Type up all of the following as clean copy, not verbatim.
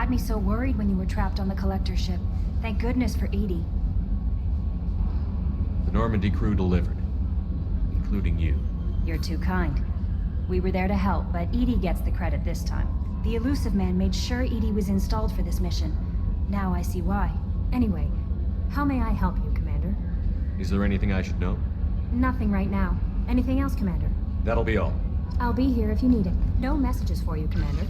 had me so worried when you were trapped on the collector ship. Thank goodness for Edie. The Normandy crew delivered, including you. You're too kind. We were there to help, but Edie gets the credit this time. The Elusive Man made sure Edie was installed for this mission. Now I see why. Anyway, how may I help you, Commander? Is there anything I should know? Nothing right now. Anything else, Commander? That'll be all. I'll be here if you need it. No messages for you, Commander.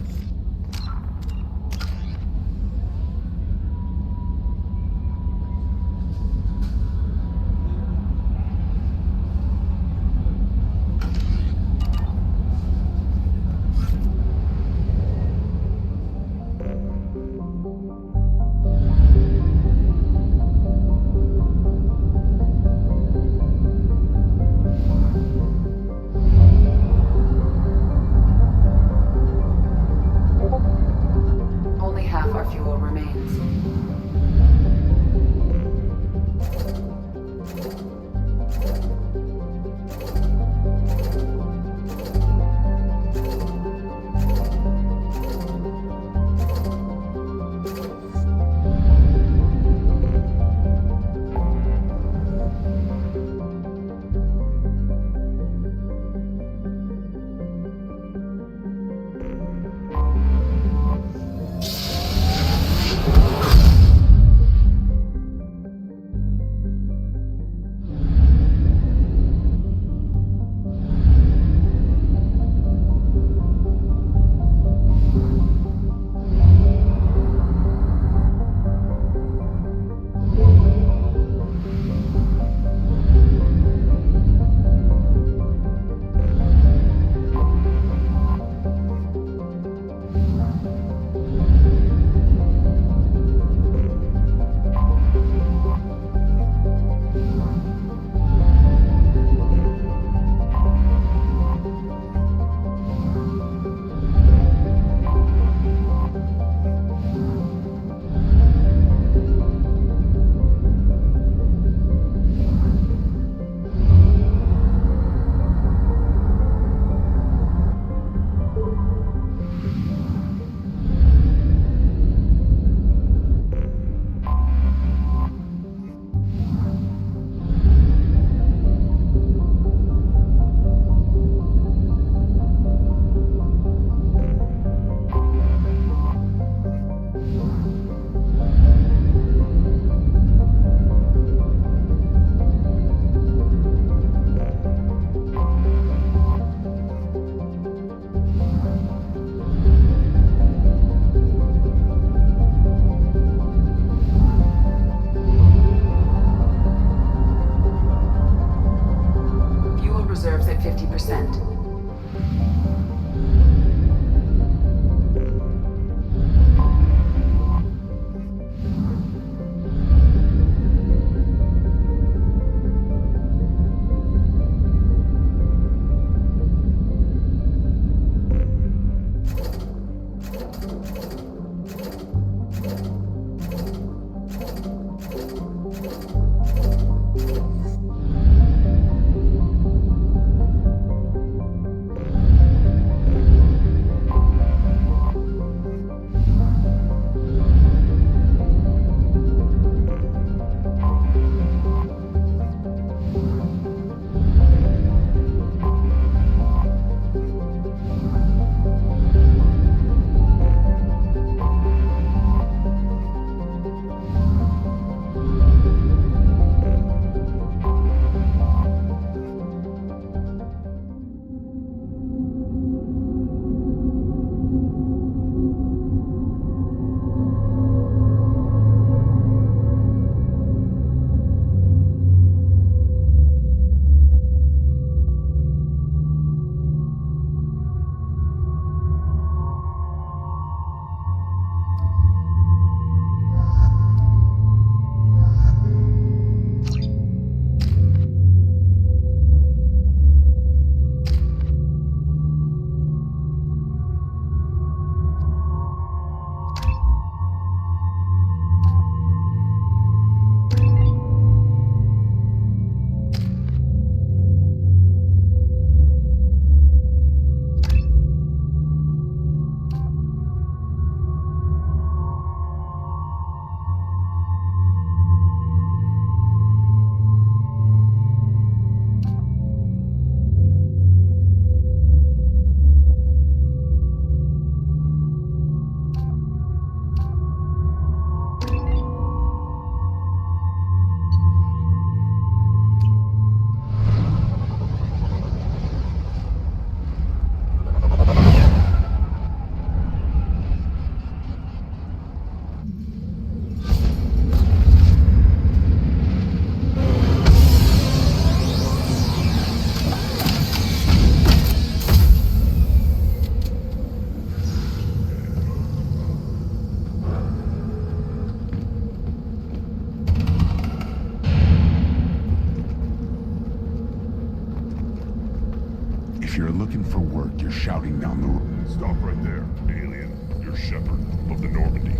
fit for work, you're shouting down the road. Stop right there, alien. You're Shepard of the Normandy.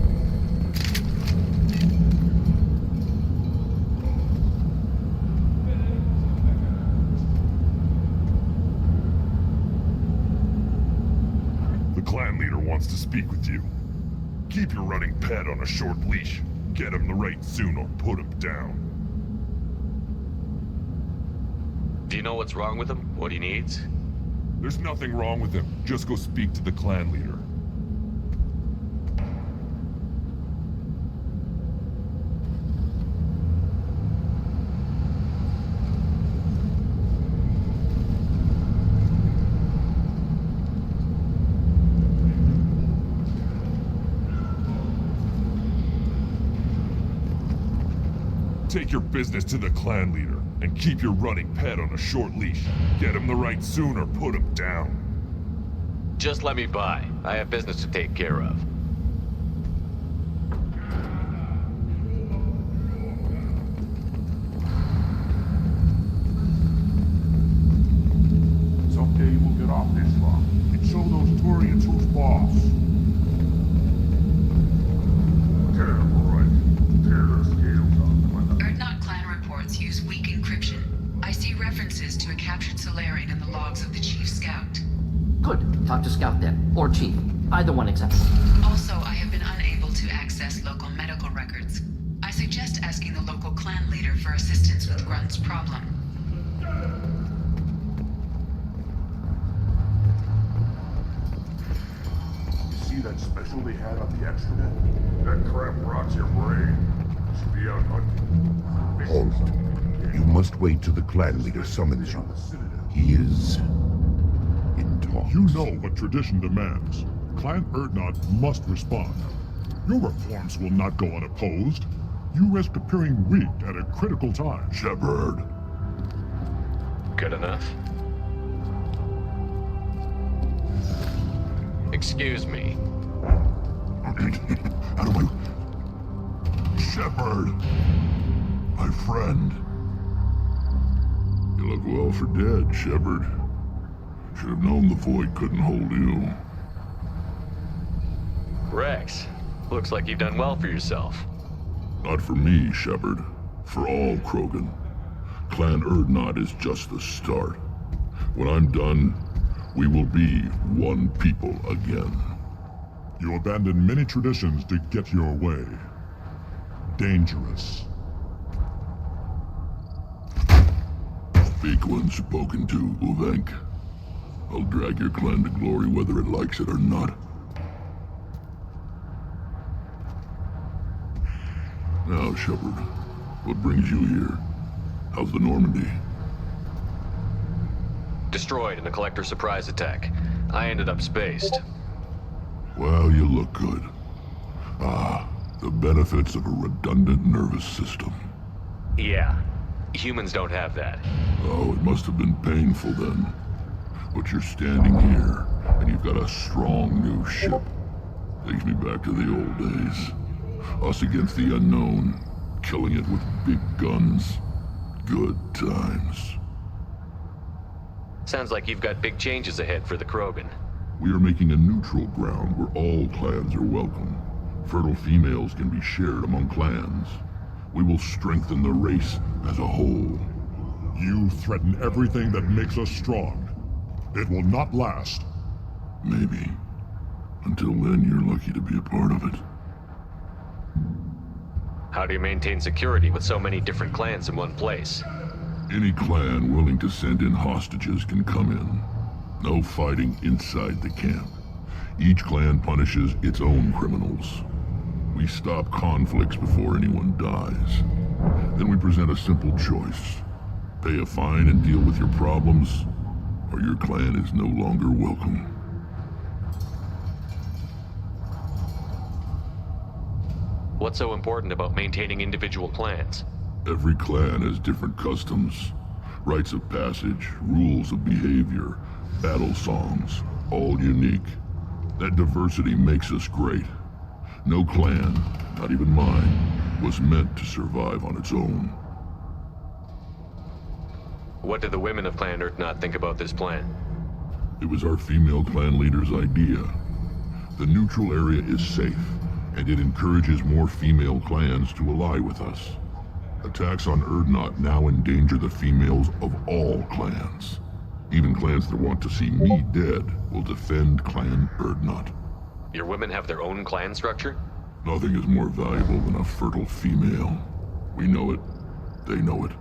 The clan leader wants to speak with you. Keep your running pet on a short leash. Get him the right soon or put him down. Do you know what's wrong with him? What he needs? There's nothing wrong with him. Just go speak to the clan leader. Take your business to the clan leader, and keep your running pet on a short leash. Get him the right soon or put him down. Just let me by. I have business to take care of. Someday we'll get off this rock and show those Turians who's boss. Tear them right. Tear their scales off. Erdnot clan reports use weak encryption. I see references to a captured Solarian in the logs of the Chief Scout. Good. Talk to Scout then. Or Chief. Either one acceptable. Also, I have been unable to access local medical records. I suggest asking the local clan leader for assistance with Grunt's problem. You see that special they had on the extranet? That crap rots your brain. You should be out hunting. Halt. You must wait till the clan leader summons you. He is in talks. You know what tradition demands. Clan Erdnot must respond. Your reforms will not go unopposed. You risk appearing weak at a critical time. Shepard. Good enough. Excuse me. Out of my... Shepard. My friend. You look well for dead, Shepard. Should have known the void couldn't hold you. Rex, looks like you've done well for yourself. Not for me, Shepard. For all Krogan. Clan Erdnot is just the start. When I'm done, we will be one people again. You abandoned many traditions to get your way. Dangerous. Speak when spoken to, Uvenk. I'll drag your clan to glory whether it likes it or not. Now, Shepard, what brings you here? How's the Normandy? Destroyed in a collector surprise attack. I ended up spaced. Well, you look good. Ah, the benefits of a redundant nervous system. Yeah, humans don't have that. Oh, it must have been painful then. But you're standing here, and you've got a strong new ship. Takes me back to the old days. Us against the unknown, killing it with big guns. Good times. Sounds like you've got big changes ahead for the Krogan. We are making a neutral ground where all clans are welcome. Fertile females can be shared among clans. We will strengthen the race as a whole. You threaten everything that makes us strong. It will not last. Maybe. Until then, you're lucky to be a part of it. How do you maintain security with so many different clans in one place? Any clan willing to send in hostages can come in. No fighting inside the camp. Each clan punishes its own criminals. We stop conflicts before anyone dies. Then we present a simple choice. Pay a fine and deal with your problems, or your clan is no longer welcome. What's so important about maintaining individual clans? Every clan has different customs, rites of passage, rules of behavior, battle songs, all unique. That diversity makes us great. No clan, not even mine, was meant to survive on its own. What do the women of Clan Erdnot think about this plan? It was our female clan leader's idea. The neutral area is safe, and it encourages more female clans to ally with us. Attacks on Urdnot now endanger the females of all clans. Even clans that want to see me dead will defend Clan Urdnot. Your women have their own clan structure? Nothing is more valuable than a fertile female. We know it. They know it.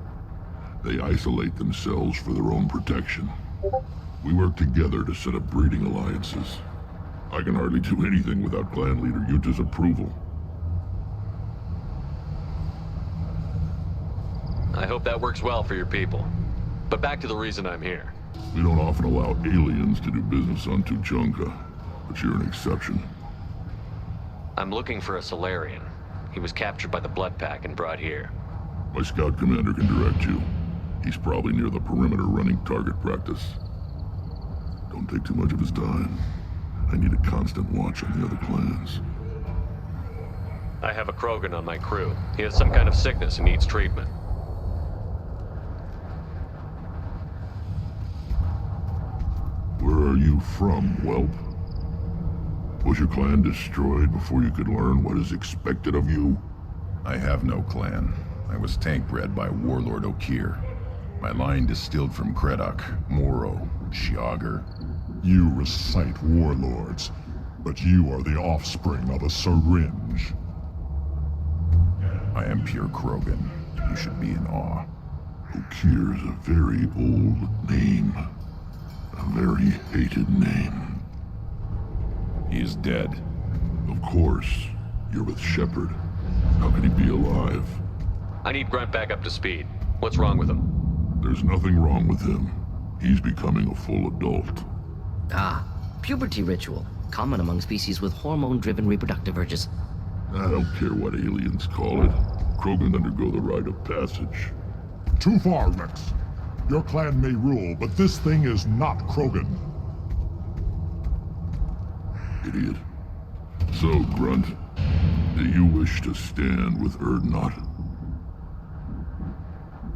They isolate themselves for their own protection. We work together to set up breeding alliances. I can hardly do anything without clan leader Yuta's approval. I hope that works well for your people. But back to the reason I'm here. We don't often allow aliens to do business on Tuchanka, but you're an exception. I'm looking for a Solarian. He was captured by the Blood Pack and brought here. My scout commander can direct you. He's probably near the perimeter running target practice. Don't take too much of his time. I need a constant watch on the other clans. I have a Krogan on my crew. He has some kind of sickness and needs treatment. Where are you from, whelp? Was your clan destroyed before you could learn what is expected of you? I have no clan. I was tank bred by Warlord Okir. My line distilled from Kredok, Moro, Shiagar. You recite warlords, but you are the offspring of a syringe. I am pure Krogan. You should be in awe. Okir is a very old name. A very hated name. He is dead. Of course. You're with Shepard. How could he be alive? I need Grunt back up to speed. What's wrong with him? There's nothing wrong with him. He's becoming a full adult. Ah, puberty ritual. Common among species with hormone-driven reproductive urges. I don't care what aliens call it. Krogan undergo the rite of passage. Too far, Rex. Your clan may rule, but this thing is not Krogan. Idiot. So, Grunt, do you wish to stand with Urdnot?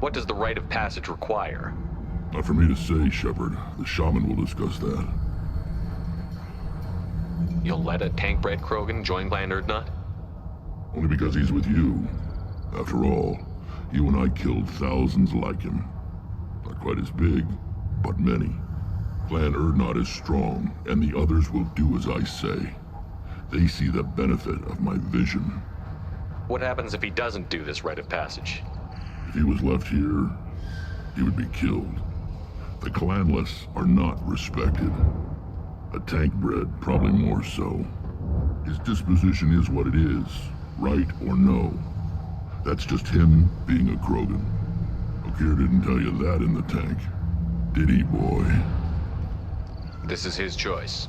What does the rite of passage require? Not for me to say, Shepard. The shaman will discuss that. You'll let a tank-bred Krogan join Clan Urdnot? Only because he's with you. After all, you and I killed thousands like him. Not quite as big, but many. Clan Urdnot is strong, and the others will do as I say. They see the benefit of my vision. What happens if he doesn't do this rite of passage? If he was left here, he would be killed. The clanless are not respected. A tank bred, probably more so. His disposition is what it is, right or no. That's just him being a Krogan. Okir didn't tell you that in the tank, did he, boy? This is his choice.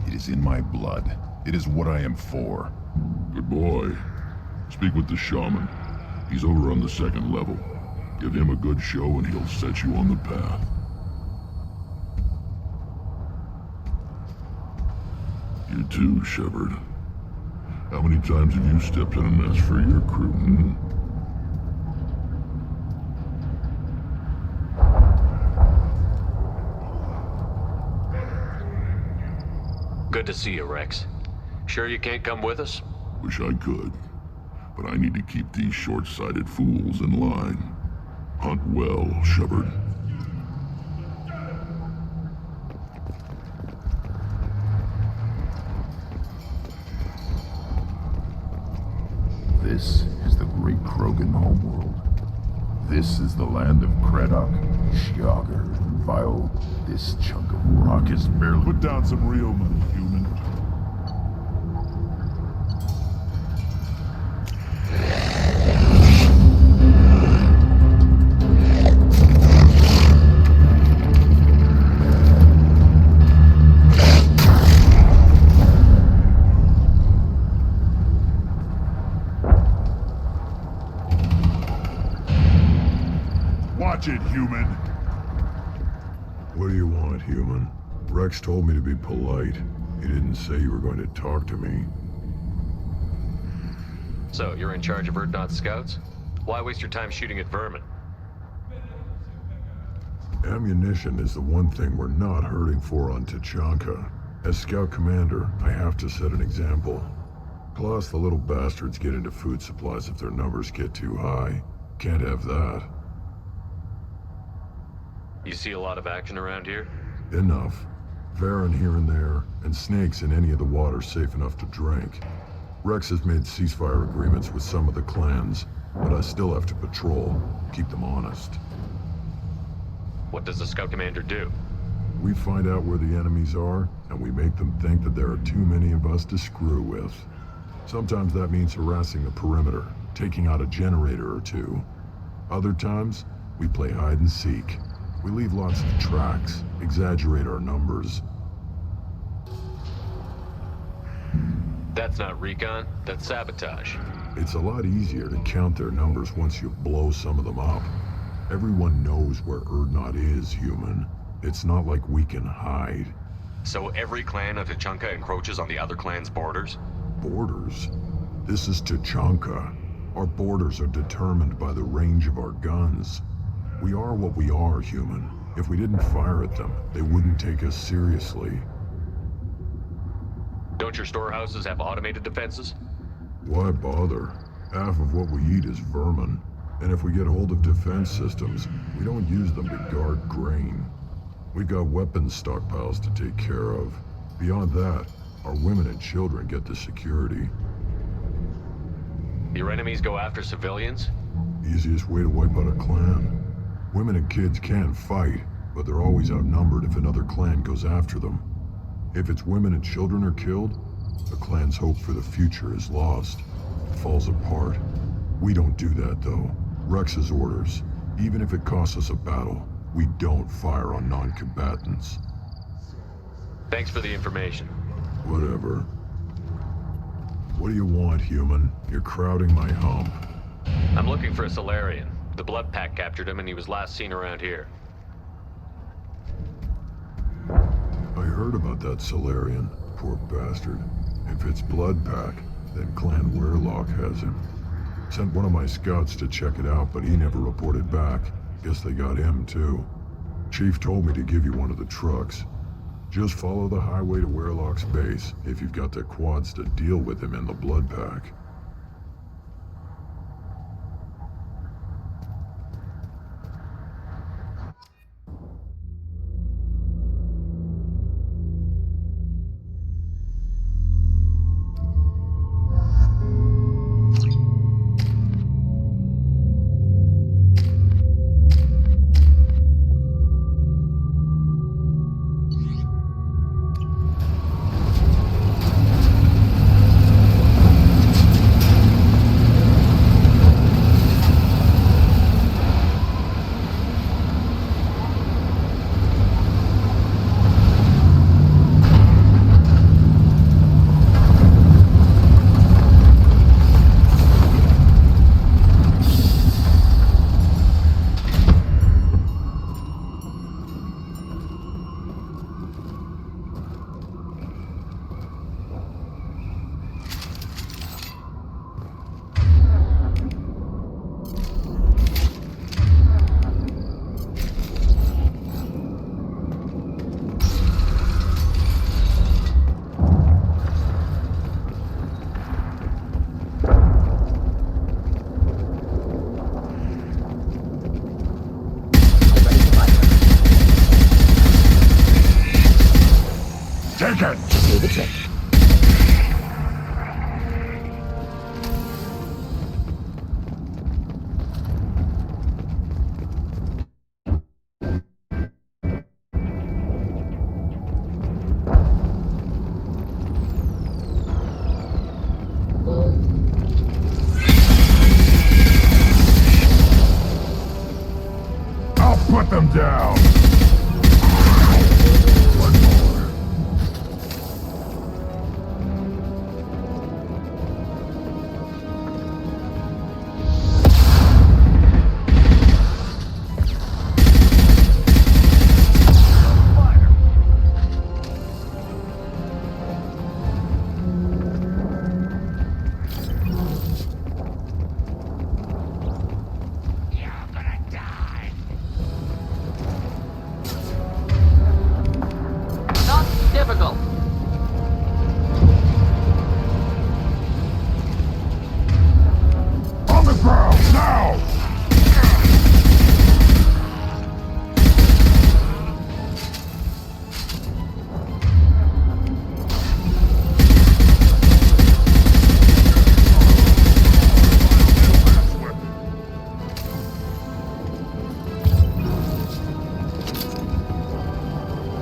It is in my blood. It is what I am for. Good boy. Speak with the shaman. He's over on the second level. Give him a good show and he'll set you on the path. You too, Shepard. How many times have you stepped in a mess for your crew, Good to see you, Rex. Sure you can't come with us? Wish I could. But I need to keep these short-sighted fools in line. Hunt well, Shepard. This is the great Krogan homeworld. This is the land of Kredok, Shiagar, Vio. This chunk of rock is barely... Put down some real money, human. Watch it, human. What do you want, human? Rex told me to be polite. He didn't say you were going to talk to me. So, you're in charge of Urdnot's scouts? Why waste your time shooting at vermin? Ammunition is the one thing we're not hurting for on Tachanka. As Scout Commander, I have to set an example. Plus, the little bastards get into food supplies if their numbers get too high. Can't have that. You see a lot of action around here? Enough. Varen here and there, and snakes in any of the water safe enough to drink. Rex has made ceasefire agreements with some of the clans, but I still have to patrol, keep them honest. What does the Scout Commander do? We find out where the enemies are, and we make them think that there are too many of us to screw with. Sometimes that means harassing the perimeter, taking out a generator or two. Other times, we play hide and seek. We leave lots of tracks, exaggerate our numbers. That's not recon, that's sabotage. It's a lot easier to count their numbers once you blow some of them up. Everyone knows where Urdnot is, human. It's not like we can hide. So every clan of Tachanka encroaches on the other clan's borders? Borders? This is Tachanka. Our borders are determined by the range of our guns. We are what we are, human. If we didn't fire at them, they wouldn't take us seriously. Don't your storehouses have automated defenses? Why bother? Half of what we eat is vermin. And if we get hold of defense systems, we don't use them to guard grain. We've got weapons stockpiles to take care of. Beyond that, our women and children get the security. Your enemies go after civilians? Easiest way to wipe out a clan. Women and kids can fight, but they're always outnumbered if another clan goes after them. If its women and children are killed, the clan's hope for the future is lost. It falls apart. We don't do that, though. Rex's orders. Even if it costs us a battle, we don't fire on non-combatants. Thanks for the information. Whatever. What do you want, human? You're crowding my hump. I'm looking for a Solarian. The Blood Pack captured him and he was last seen around here. I heard about that Solarian. Poor bastard. If it's Blood Pack, then Clan Werelock has him. Sent one of my scouts to check it out, but he never reported back. Guess they got him, too. Chief told me to give you one of the trucks. Just follow the highway to Werelock's base, if you've got the quads to deal with him in the Blood Pack. Do the trick. I'll put them down!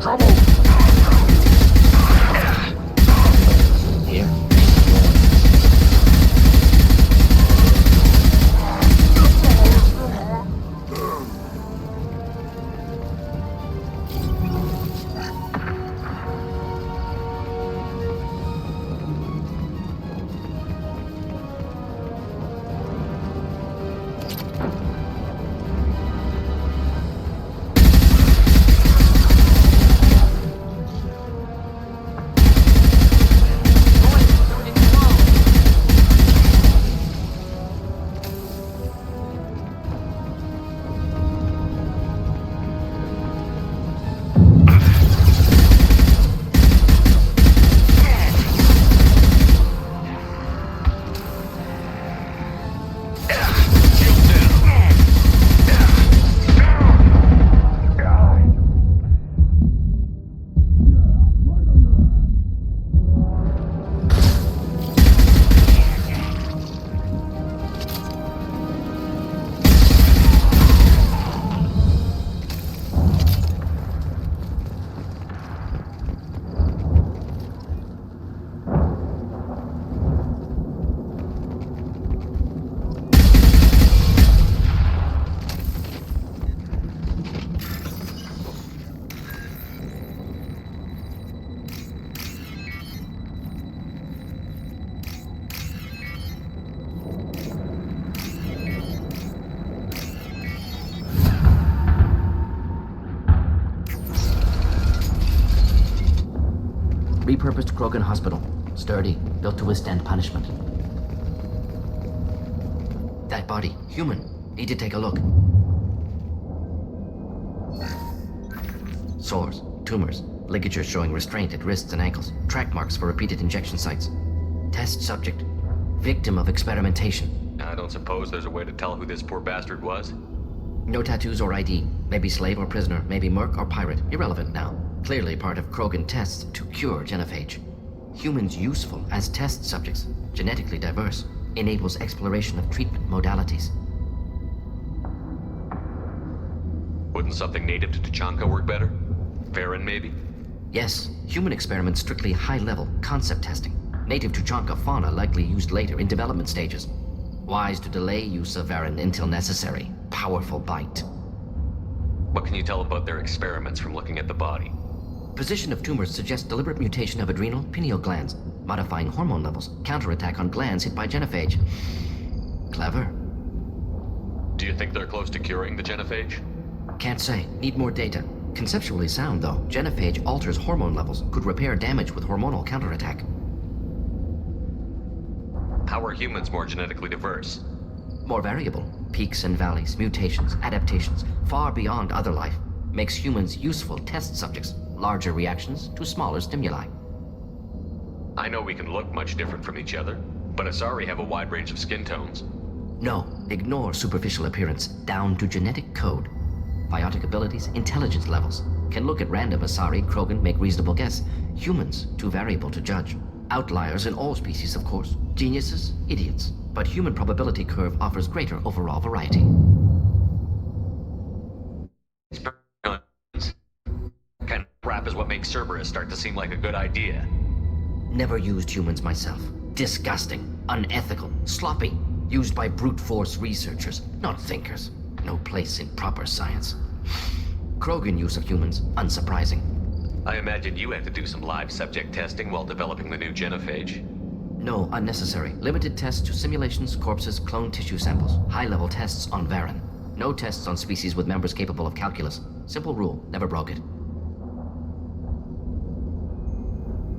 trouble! Here. Repurposed Krogan Hospital. Sturdy, built to withstand punishment. That body, human. Need to take a look. Sores, tumors, ligatures showing restraint at wrists and ankles, track marks for repeated injection sites. Test subject. Victim of experimentation. I don't suppose there's a way to tell who this poor bastard was? No tattoos or ID. Maybe slave or prisoner, maybe merc or pirate. Irrelevant now. Clearly part of Krogan tests to cure genophage. Humans useful as test subjects, genetically diverse, enables exploration of treatment modalities. Wouldn't something native to Tuchanka work better? Farron, maybe? Yes, human experiments strictly high-level concept testing. Native Tuchanka fauna likely used later in development stages. Wise to delay use of Varren until necessary. Powerful bite. What can you tell about their experiments from looking at the body? Position of tumors suggests deliberate mutation of adrenal, pineal glands, modifying hormone levels, counterattack on glands hit by genophage. Clever. Do you think they're close to curing the genophage? Can't say. Need more data. Conceptually sound, though. Genophage alters hormone levels, could repair damage with hormonal counterattack. How are humans more genetically diverse? More variable. Peaks and valleys, mutations, adaptations, far beyond other life. Makes humans useful test subjects. Larger reactions to smaller stimuli. I know we can look much different from each other, but Asari have a wide range of skin tones. No, ignore superficial appearance, down to genetic code. Biotic abilities, intelligence levels. Can look at random Asari, Krogan, make reasonable guess. Humans, too variable to judge. Outliers in all species, of course. Geniuses, idiots. But human probability curve offers greater overall variety. Kind of crap is what makes Cerberus start to seem like a good idea. Never used humans myself. Disgusting, unethical, sloppy. Used by brute force researchers, not thinkers. No place in proper science. Krogan use of humans, unsurprising. I imagine you had to do some live subject testing while developing the new genophage. No, unnecessary. Limited tests to simulations, corpses, cloned tissue samples. High-level tests on Varren. No tests on species with members capable of calculus. Simple rule, never broke it.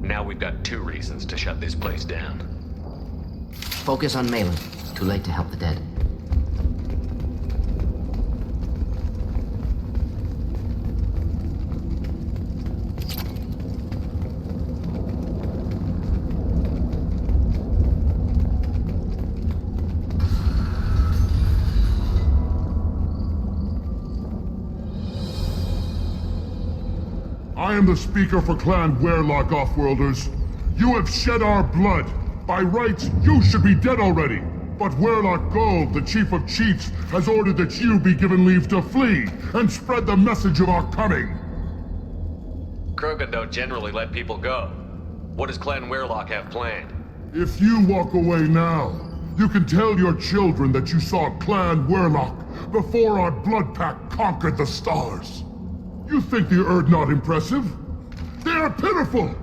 Now we've got 2 reasons to shut this place down. Focus on Malin. Too late to help the dead. I am the speaker for Clan Werelock, Offworlders. You have shed our blood. By rights, you should be dead already. But Werelock Gold, the Chief of Chiefs, has ordered that you be given leave to flee and spread the message of our coming. Krogan don't generally let people go. What does Clan Weirlock have planned? If you walk away now, you can tell your children that you saw Clan Weirlock before our blood pack conquered the stars. You think the Erd not impressive? They are pitiful!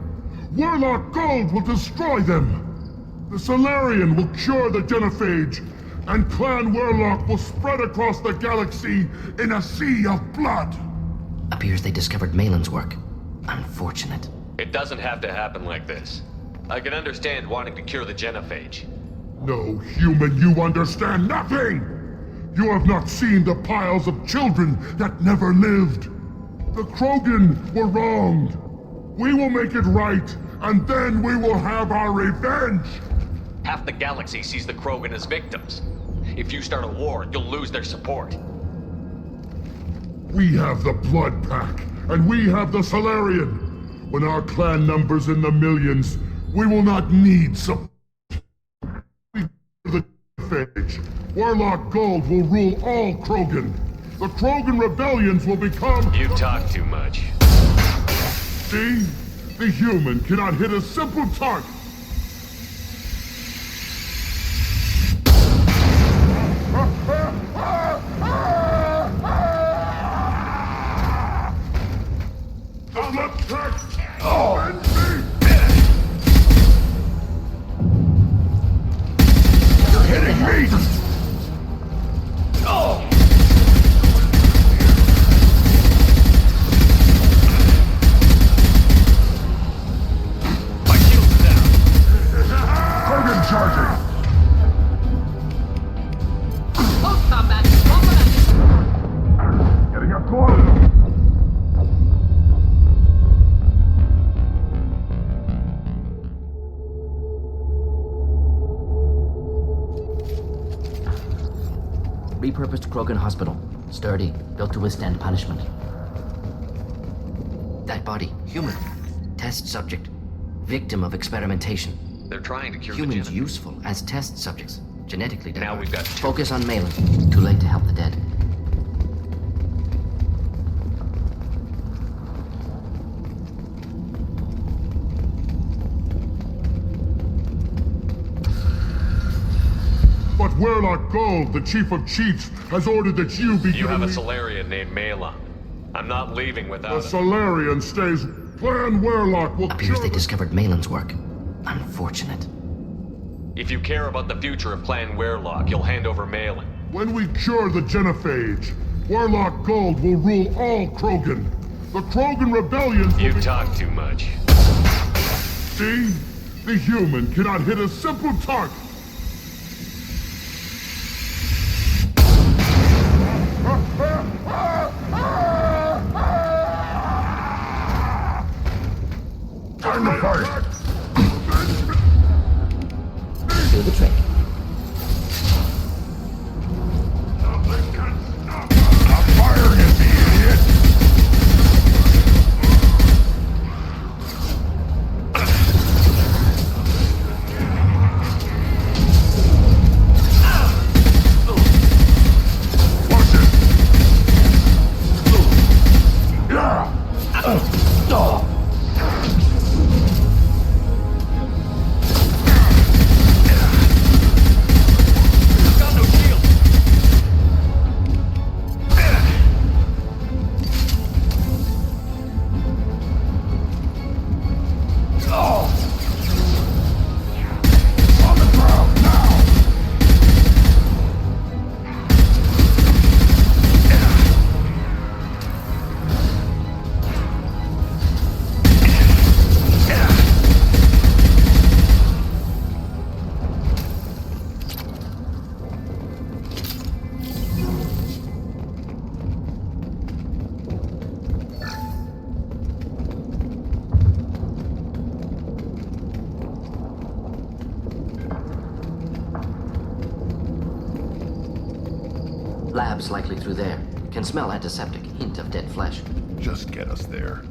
Weirlock Gold will destroy them! The Solarian will cure the genophage, and Clan Weirlock will spread across the galaxy in a sea of blood! Appears they discovered Malin's work. Unfortunate. It doesn't have to happen like this. I can understand wanting to cure the genophage. No, human, you understand nothing! You have not seen the piles of children that never lived. The Krogan were wronged. We will make it right, and then we will have our revenge! Half the galaxy sees the Krogan as victims. If you start a war, you'll lose their support. We have the Blood Pack, and we have the Solarian. When our clan numbers in the millions, we will not need support. The phage. Warlock Gold will rule all Krogan. The Krogan rebellions will become... You talk too much. See? The human cannot hit a simple target. You're hitting me! Oh! My shield's down. Krogan charging! Close combat! Getting up close! Repurposed Krogan hospital. Sturdy, built to withstand punishment. That body, human. Test subject. Victim of experimentation. They're trying to cure Humans the genophage. useful as test subjects. Genetically diverse. Now we've got two. Focus on Malin. Too late to help the dead. But Weirlock Gold, the Chief of Chiefs, has ordered that you be You have a given Solarian named Malon. I'm not leaving the without him. Solarian stays. Clan Weirlock will Appears cure they discovered Malin's work. Unfortunate. If you care about the future of Clan Weirlock, you'll hand over Malin. When we cure the genophage, Warlock Gold will rule all Krogan. The Krogan rebellions will You be... talk too much. See? The human cannot hit a simple target. Time to fight! Do the trick. I'm firing at the idiot! Watch it! Yeah! Got no shield. On the ground, now! Labs likely through there. Can smell antiseptic. Hint of dead flesh. Just get us there.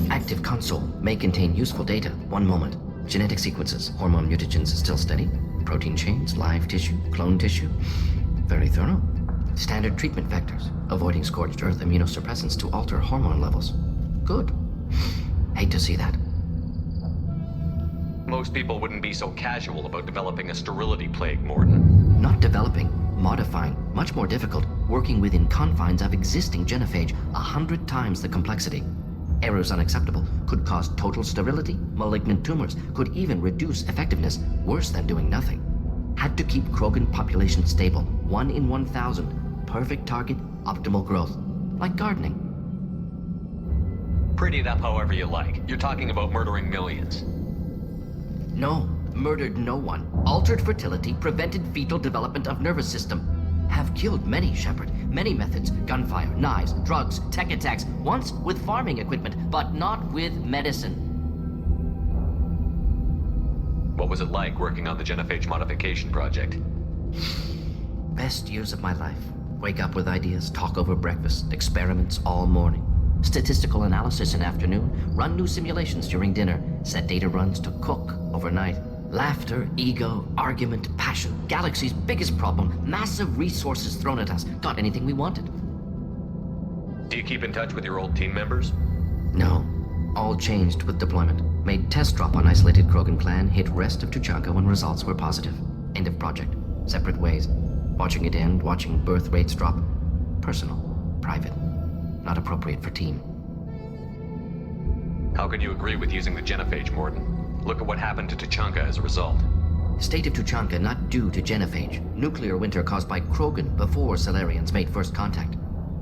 Active console may contain useful data. One moment. Genetic sequences, hormone mutagens still steady. Protein chains, live tissue, clone tissue. Very thorough. Standard treatment vectors, avoiding scorched earth immunosuppressants to alter hormone levels. Good. Hate to see that. Most people wouldn't be so casual about developing a sterility plague, Morden. Not developing, modifying, much more difficult, working within confines of existing genophage, 100 times the complexity. Errors unacceptable, could cause total sterility, malignant tumors, could even reduce effectiveness, worse than doing nothing. Had to keep Krogan population stable, 1 in 1,000, perfect target, optimal growth, like gardening. Pretty it up however you like. You're talking about murdering millions. No, murdered no one. Altered fertility, prevented fetal development of nervous system. Have killed many, Shepard. Many methods. Gunfire, knives, drugs, tech attacks. Once with farming equipment, but not with medicine. What was it like working on the genophage modification project? Best years of my life. Wake up with ideas, talk over breakfast, experiments all morning. Statistical analysis in afternoon, run new simulations during dinner, set data runs to cook overnight. Laughter, ego, argument, passion, galaxy's biggest problem, massive resources thrown at us. Got anything we wanted. Do you keep in touch with your old team members? No. All changed with deployment. Made test drop on isolated Krogan clan, hit rest of Tuchanka when results were positive. End of project. Separate ways. Watching it end, watching birth rates drop. Personal. Private. Not appropriate for team. How can you agree with using the genophage, Morden? Look at what happened to Tuchanka as a result. State of Tuchanka not due to genophage. Nuclear winter caused by Krogan before Salarians made first contact.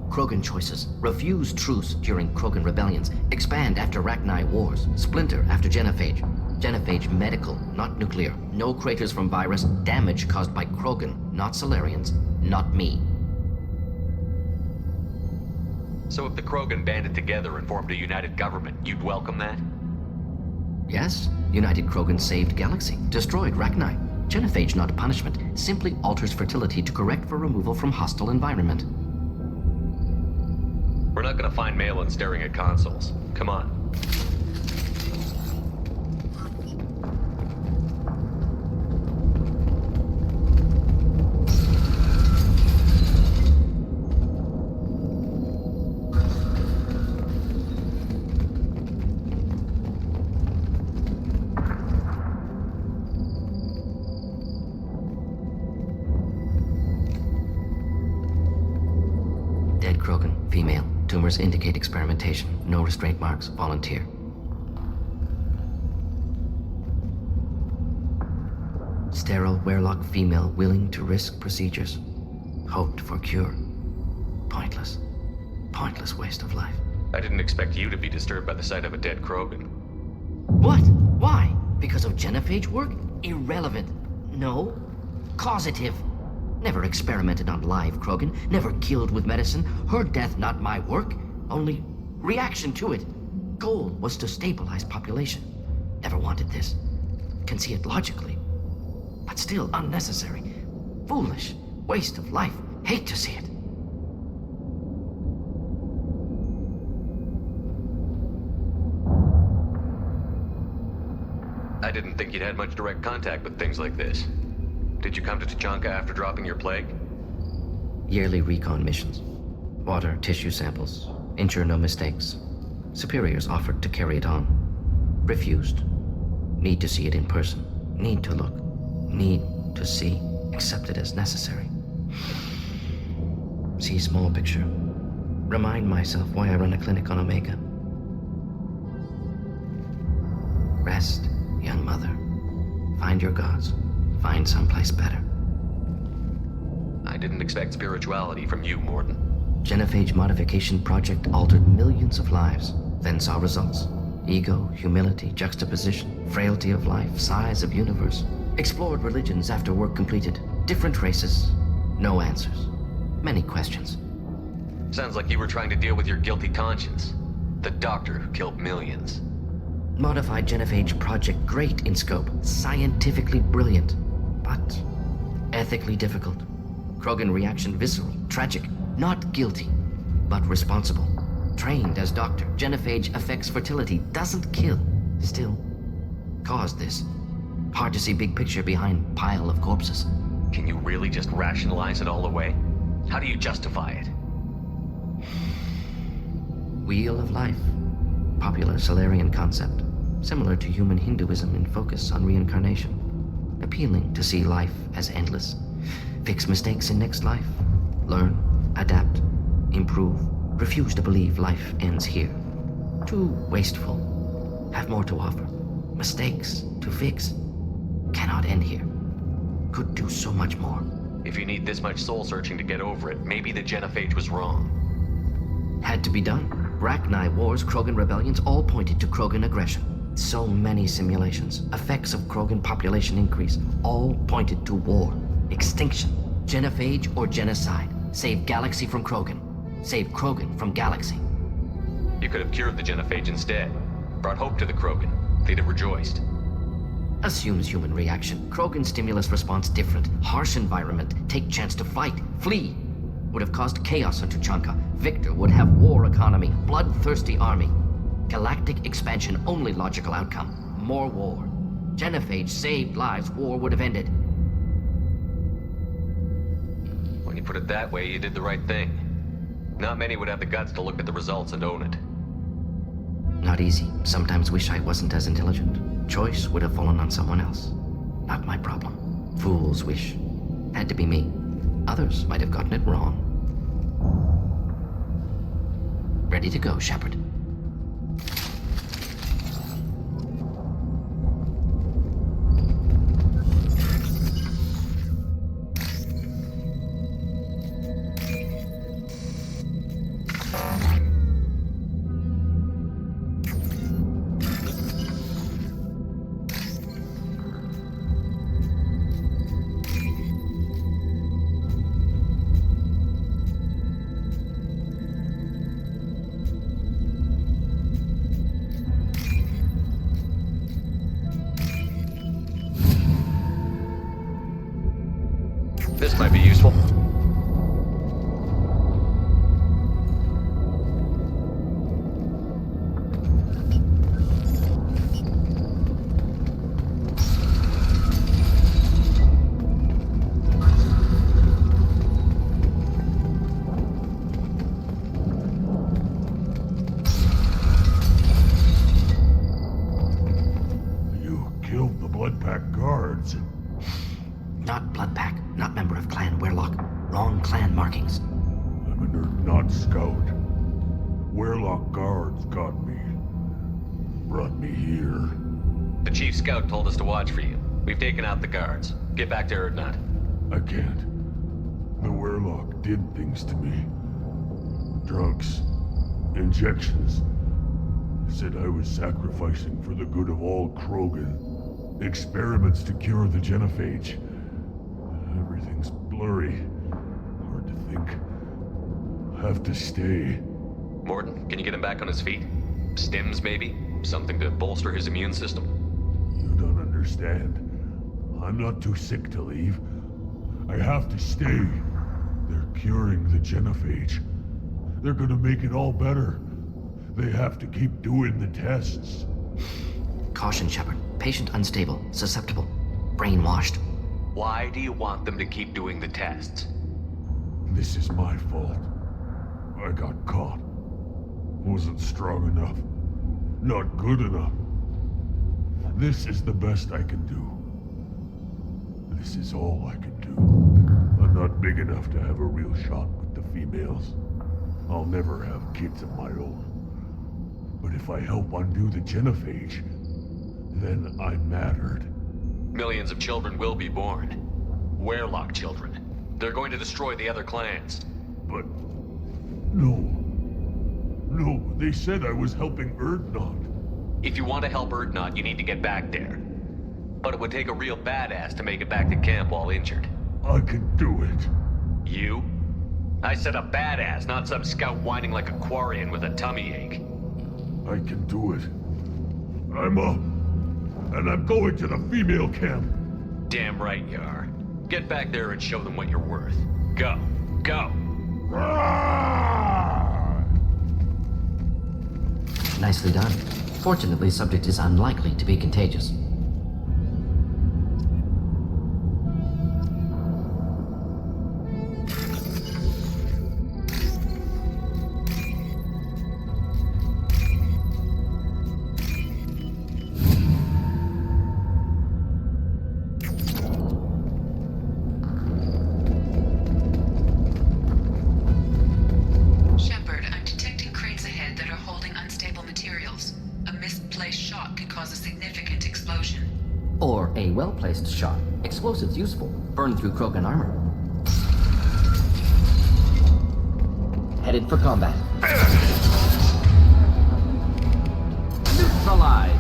Krogan choices. Refuse truce during Krogan rebellions. Expand after Rachni wars. Splinter after genophage. Genophage medical, not nuclear. No craters from virus. Damage caused by Krogan, not Salarians. Not me. So if the Krogan banded together and formed a united government, you'd welcome that? Yes, United Krogan saved Galaxy, destroyed Rachni. Genophage not a punishment, simply alters fertility to correct for removal from hostile environment. We're not gonna find Malin staring at consoles. Come on. Female. Tumors indicate experimentation. No restraint marks. Volunteer. Sterile Werelock female willing to risk procedures. Hoped for cure. Pointless. Pointless waste of life. I didn't expect you to be disturbed by the sight of a dead Krogan. What? Why? Because of genophage work? Irrelevant. No. Causative. Never experimented on live Krogan, never killed with medicine. Her death not my work, only reaction to it. Goal was to stabilize population. Never wanted this. Can see it logically. But still unnecessary. Foolish. Waste of life. Hate to see it. I didn't think you'd had much direct contact with things like this. Did you come to Tuchanka after dropping your plague? Yearly recon missions. Water, tissue samples. Ensure no mistakes. Superiors offered to carry it on. Refused. Need to see it in person. Need to look. Need to see. Accept it as necessary. See small picture. Remind myself why I run a clinic on Omega. Rest, young mother. Find your gods. Find someplace better. I didn't expect spirituality from you, Morden. Genophage modification project altered millions of lives, then saw results. Ego, humility, juxtaposition, frailty of life, size of universe. Explored religions after work completed. Different races. No answers. Many questions. Sounds like you were trying to deal with your guilty conscience. The doctor who killed millions. Modified genophage project great in scope. Scientifically brilliant. But ethically difficult. Krogan reaction visceral, tragic. Not guilty, but responsible. Trained as doctor. Genophage affects fertility, doesn't kill. Still caused this. Hard to see big picture behind pile of corpses. Can you really just rationalize it all away? How do you justify it? Wheel of Life. Popular Solarian concept. Similar to human Hinduism in focus on reincarnation. Appealing to see life as endless. Fix mistakes in next life. Learn, adapt, improve. Refuse to believe life ends here. Too wasteful. Have more to offer. Mistakes to fix. Cannot end here. Could do so much more. If you need this much soul searching to get over it, maybe the genophage was wrong. Had to be done. Rachni wars, Krogan rebellions, all pointed to Krogan aggression. So many simulations, effects of Krogan population increase, all pointed to war, extinction, genophage or genocide. Save galaxy from Krogan. Save Krogan from galaxy. You could have cured the genophage instead. Brought hope to the Krogan. They'd have rejoiced. Assumes human reaction. Krogan stimulus response different. Harsh environment. Take chance to fight. Flee. Would have caused chaos on Tuchanka. Victor would have war economy. Bloodthirsty army. Galactic expansion only logical outcome. More war. Genophage saved lives. War would have ended. When you put it that way, you did the right thing. Not many would have the guts to look at the results and own it. Not easy. Sometimes wish I wasn't as intelligent. Choice would have fallen on someone else. Not my problem. Fool's wish. Had to be me. Others might have gotten it wrong. Ready to go, Shepard. This might be useful. You killed the Blood Pack guards. Not Bloodpack. Not member of Clan Werlock. Wrong clan markings. I'm a nerd, not scout. Werlock guards got me. Brought me here. The chief scout told us to watch for you. We've taken out the guards. Get back to Erdnot. I can't. The Werlock did things to me. Drugs. Injections. Said I was sacrificing for the good of all Krogan. Experiments to cure the genophage. Everything's blurry. Hard to think. Have to stay. Morton, can you get him back on his feet? Stims, maybe? Something to bolster his immune system. You don't understand. I'm not too sick to leave. I have to stay. They're curing the genophage. They're gonna make it all better. They have to keep doing the tests. Caution, Shepard. Patient unstable. Susceptible. Brainwashed. Why do you want them to keep doing the tests? This is my fault. I got caught. Wasn't strong enough. Not good enough. This is the best I can do. This is all I can do. I'm not big enough to have a real shot with the females. I'll never have kids of my own. But if I help undo the genophage, then I mattered. Millions of children will be born. Werlock children. They're going to destroy the other clans. But... No. No, they said I was helping Erdnot. If you want to help Erdnot, you need to get back there. But it would take a real badass to make it back to camp while injured. I can do it. You? I said a badass, not some scout whining like a Quarian with a tummy ache. I can do it. I'm up. And I'm going to the female camp. Damn right you are. Get back there and show them what you're worth. Go. Go. Nicely done. Fortunately, subject is unlikely to be contagious. misplaced shot can cause a significant explosion. Or a well-placed shot. Explosives useful. Burn through Krogan armor. Headed for combat. Neutralized.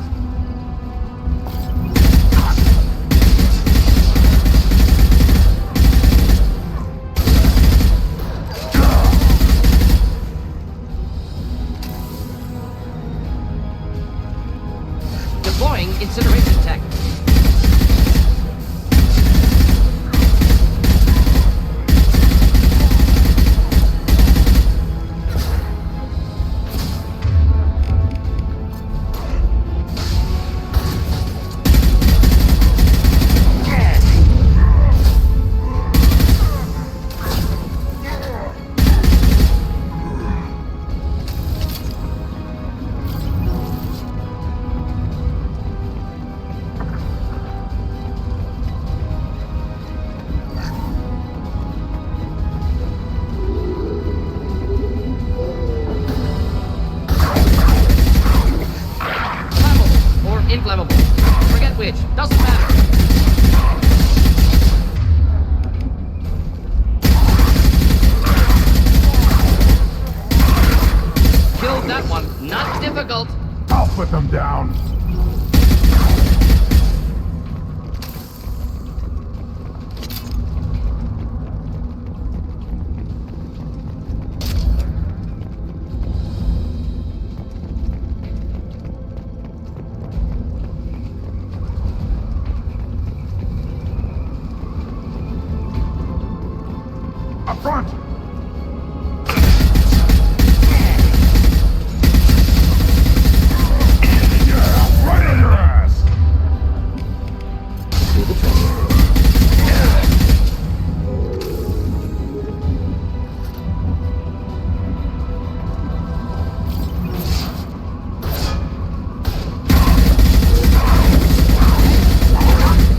Deploying incineration tech. Inflammable. Forget which. Doesn't matter. Killed that one. Not difficult. I'll put them down. Up front! Yeah, right on your ass! Do the trick.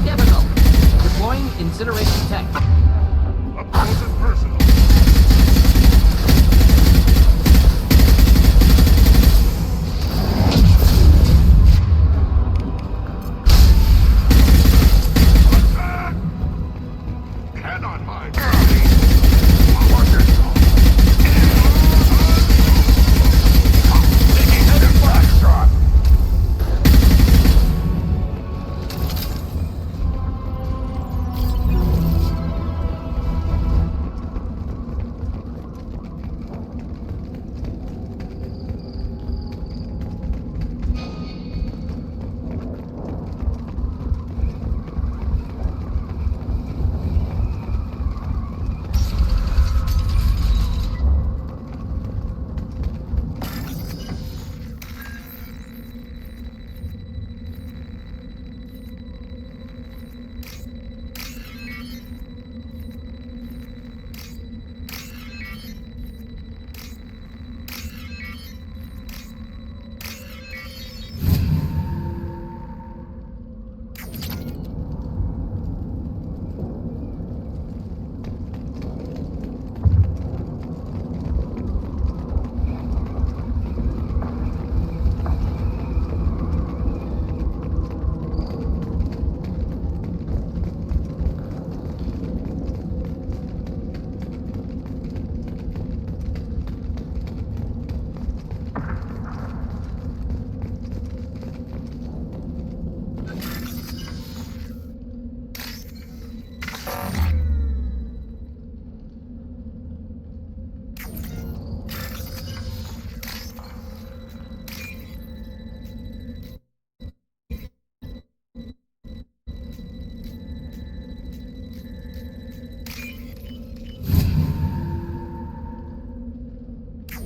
Difficult. Deploying incineration tech. Up close and personal. Attack! Cannot hide. Watch yourself. Taking headed flash shot.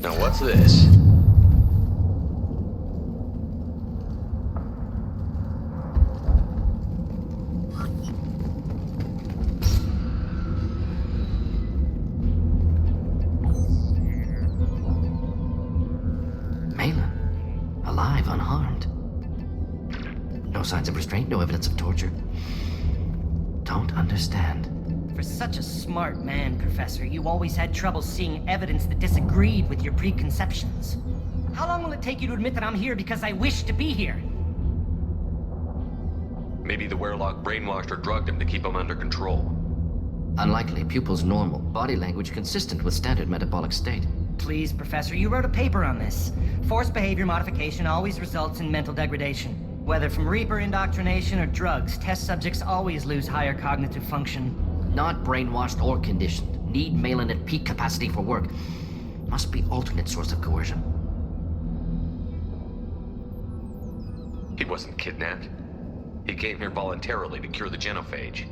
Now what's this? Malin, alive, unharmed. No signs of restraint, no evidence of torture. Don't understand. For such a smart man, Professor, you always had trouble seeing evidence that disagreed with your preconceptions. How long will it take you to admit that I'm here because I wish to be here? Maybe the Werelock brainwashed or drugged him to keep him under control. Unlikely. Pupil's normal. Body language consistent with standard metabolic state. Please, Professor, you wrote a paper on this. Forced behavior modification always results in mental degradation. Whether from Reaper indoctrination or drugs, test subjects always lose higher cognitive function. Not brainwashed or conditioned. Need Malin at peak capacity for work. Must be alternate source of coercion. He wasn't kidnapped. He came here voluntarily to cure the genophage.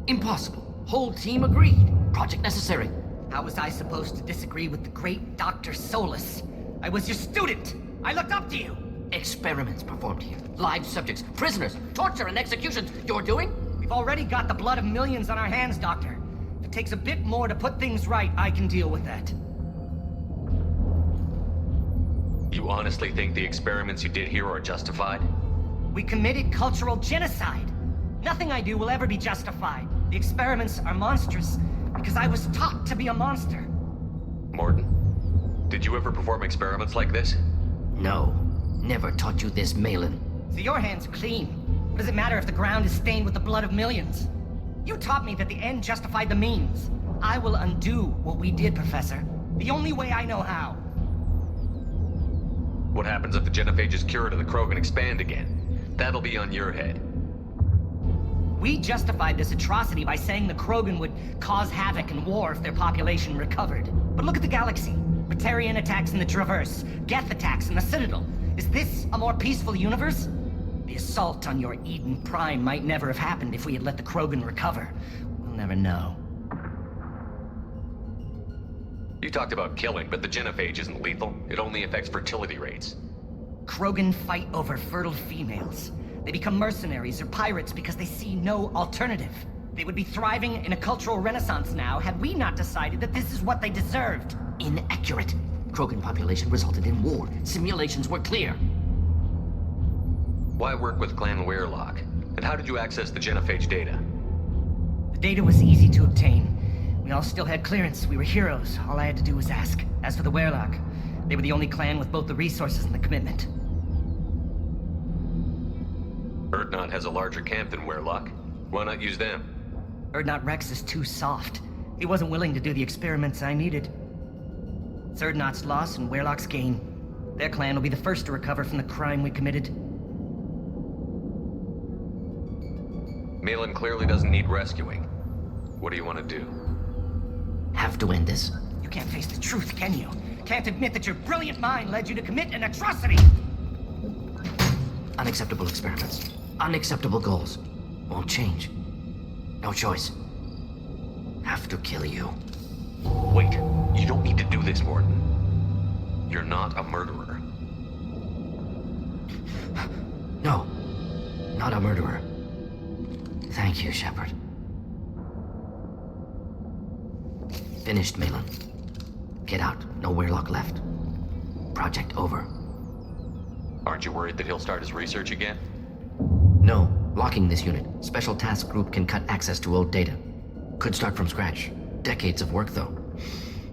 Impossible. Whole team agreed. Project necessary. How was I supposed to disagree with the great Dr. Solus? I was your student! I looked up to you! Experiments performed here. Live subjects, prisoners, torture and executions. You're doing? We've already got the blood of millions on our hands, Doctor. If it takes a bit more to put things right, I can deal with that. You honestly think the experiments you did here are justified? We committed cultural genocide. Nothing I do will ever be justified. The experiments are monstrous because I was taught to be a monster. Morton, did you ever perform experiments like this? No. Never taught you this, Malin. So your hands are clean. What does it matter if the ground is stained with the blood of millions? You taught me that the end justified the means. I will undo what we did, Professor. The only way I know how. What happens if the genophage is cured and the Krogan expand again? That'll be on your head. We justified this atrocity by saying the Krogan would cause havoc and war if their population recovered. But look at the galaxy. Batarian attacks in the Traverse, Geth attacks in the Citadel. Is this a more peaceful universe? The assault on your Eden Prime might never have happened if we had let the Krogan recover. We'll never know. You talked about killing, but the genophage isn't lethal. It only affects fertility rates. Krogan fight over fertile females. They become mercenaries or pirates because they see no alternative. They would be thriving in a cultural renaissance now had we not decided that this is what they deserved. Inaccurate. Krogan population resulted in war. Simulations were clear. Why work with Clan Werelock? And how did you access the genophage data? The data was easy to obtain. We all still had clearance. We were heroes. All I had to do was ask. As for the Werelock, they were the only clan with both the resources and the commitment. Urdnot has a larger camp than Werelock. Why not use them? Urdnot Rex is too soft. He wasn't willing to do the experiments I needed. It's Urdnot's loss and Werelock's gain. Their clan will be the first to recover from the crime we committed. Malin clearly doesn't need rescuing. What do you want to do? Have to end this. You can't face the truth, can you? Can't admit that your brilliant mind led you to commit an atrocity! Unacceptable experiments. Unacceptable goals. Won't change. No choice. Have to kill you. Wait, you don't need to do this, Morton. You're not a murderer. No. Not a murderer. Thank you, Shepard. Finished, Malin. Get out. No Werelock left. Project over. Aren't you worried that he'll start his research again? No. Locking this unit. Special task group can cut access to old data. Could start from scratch. Decades of work, though.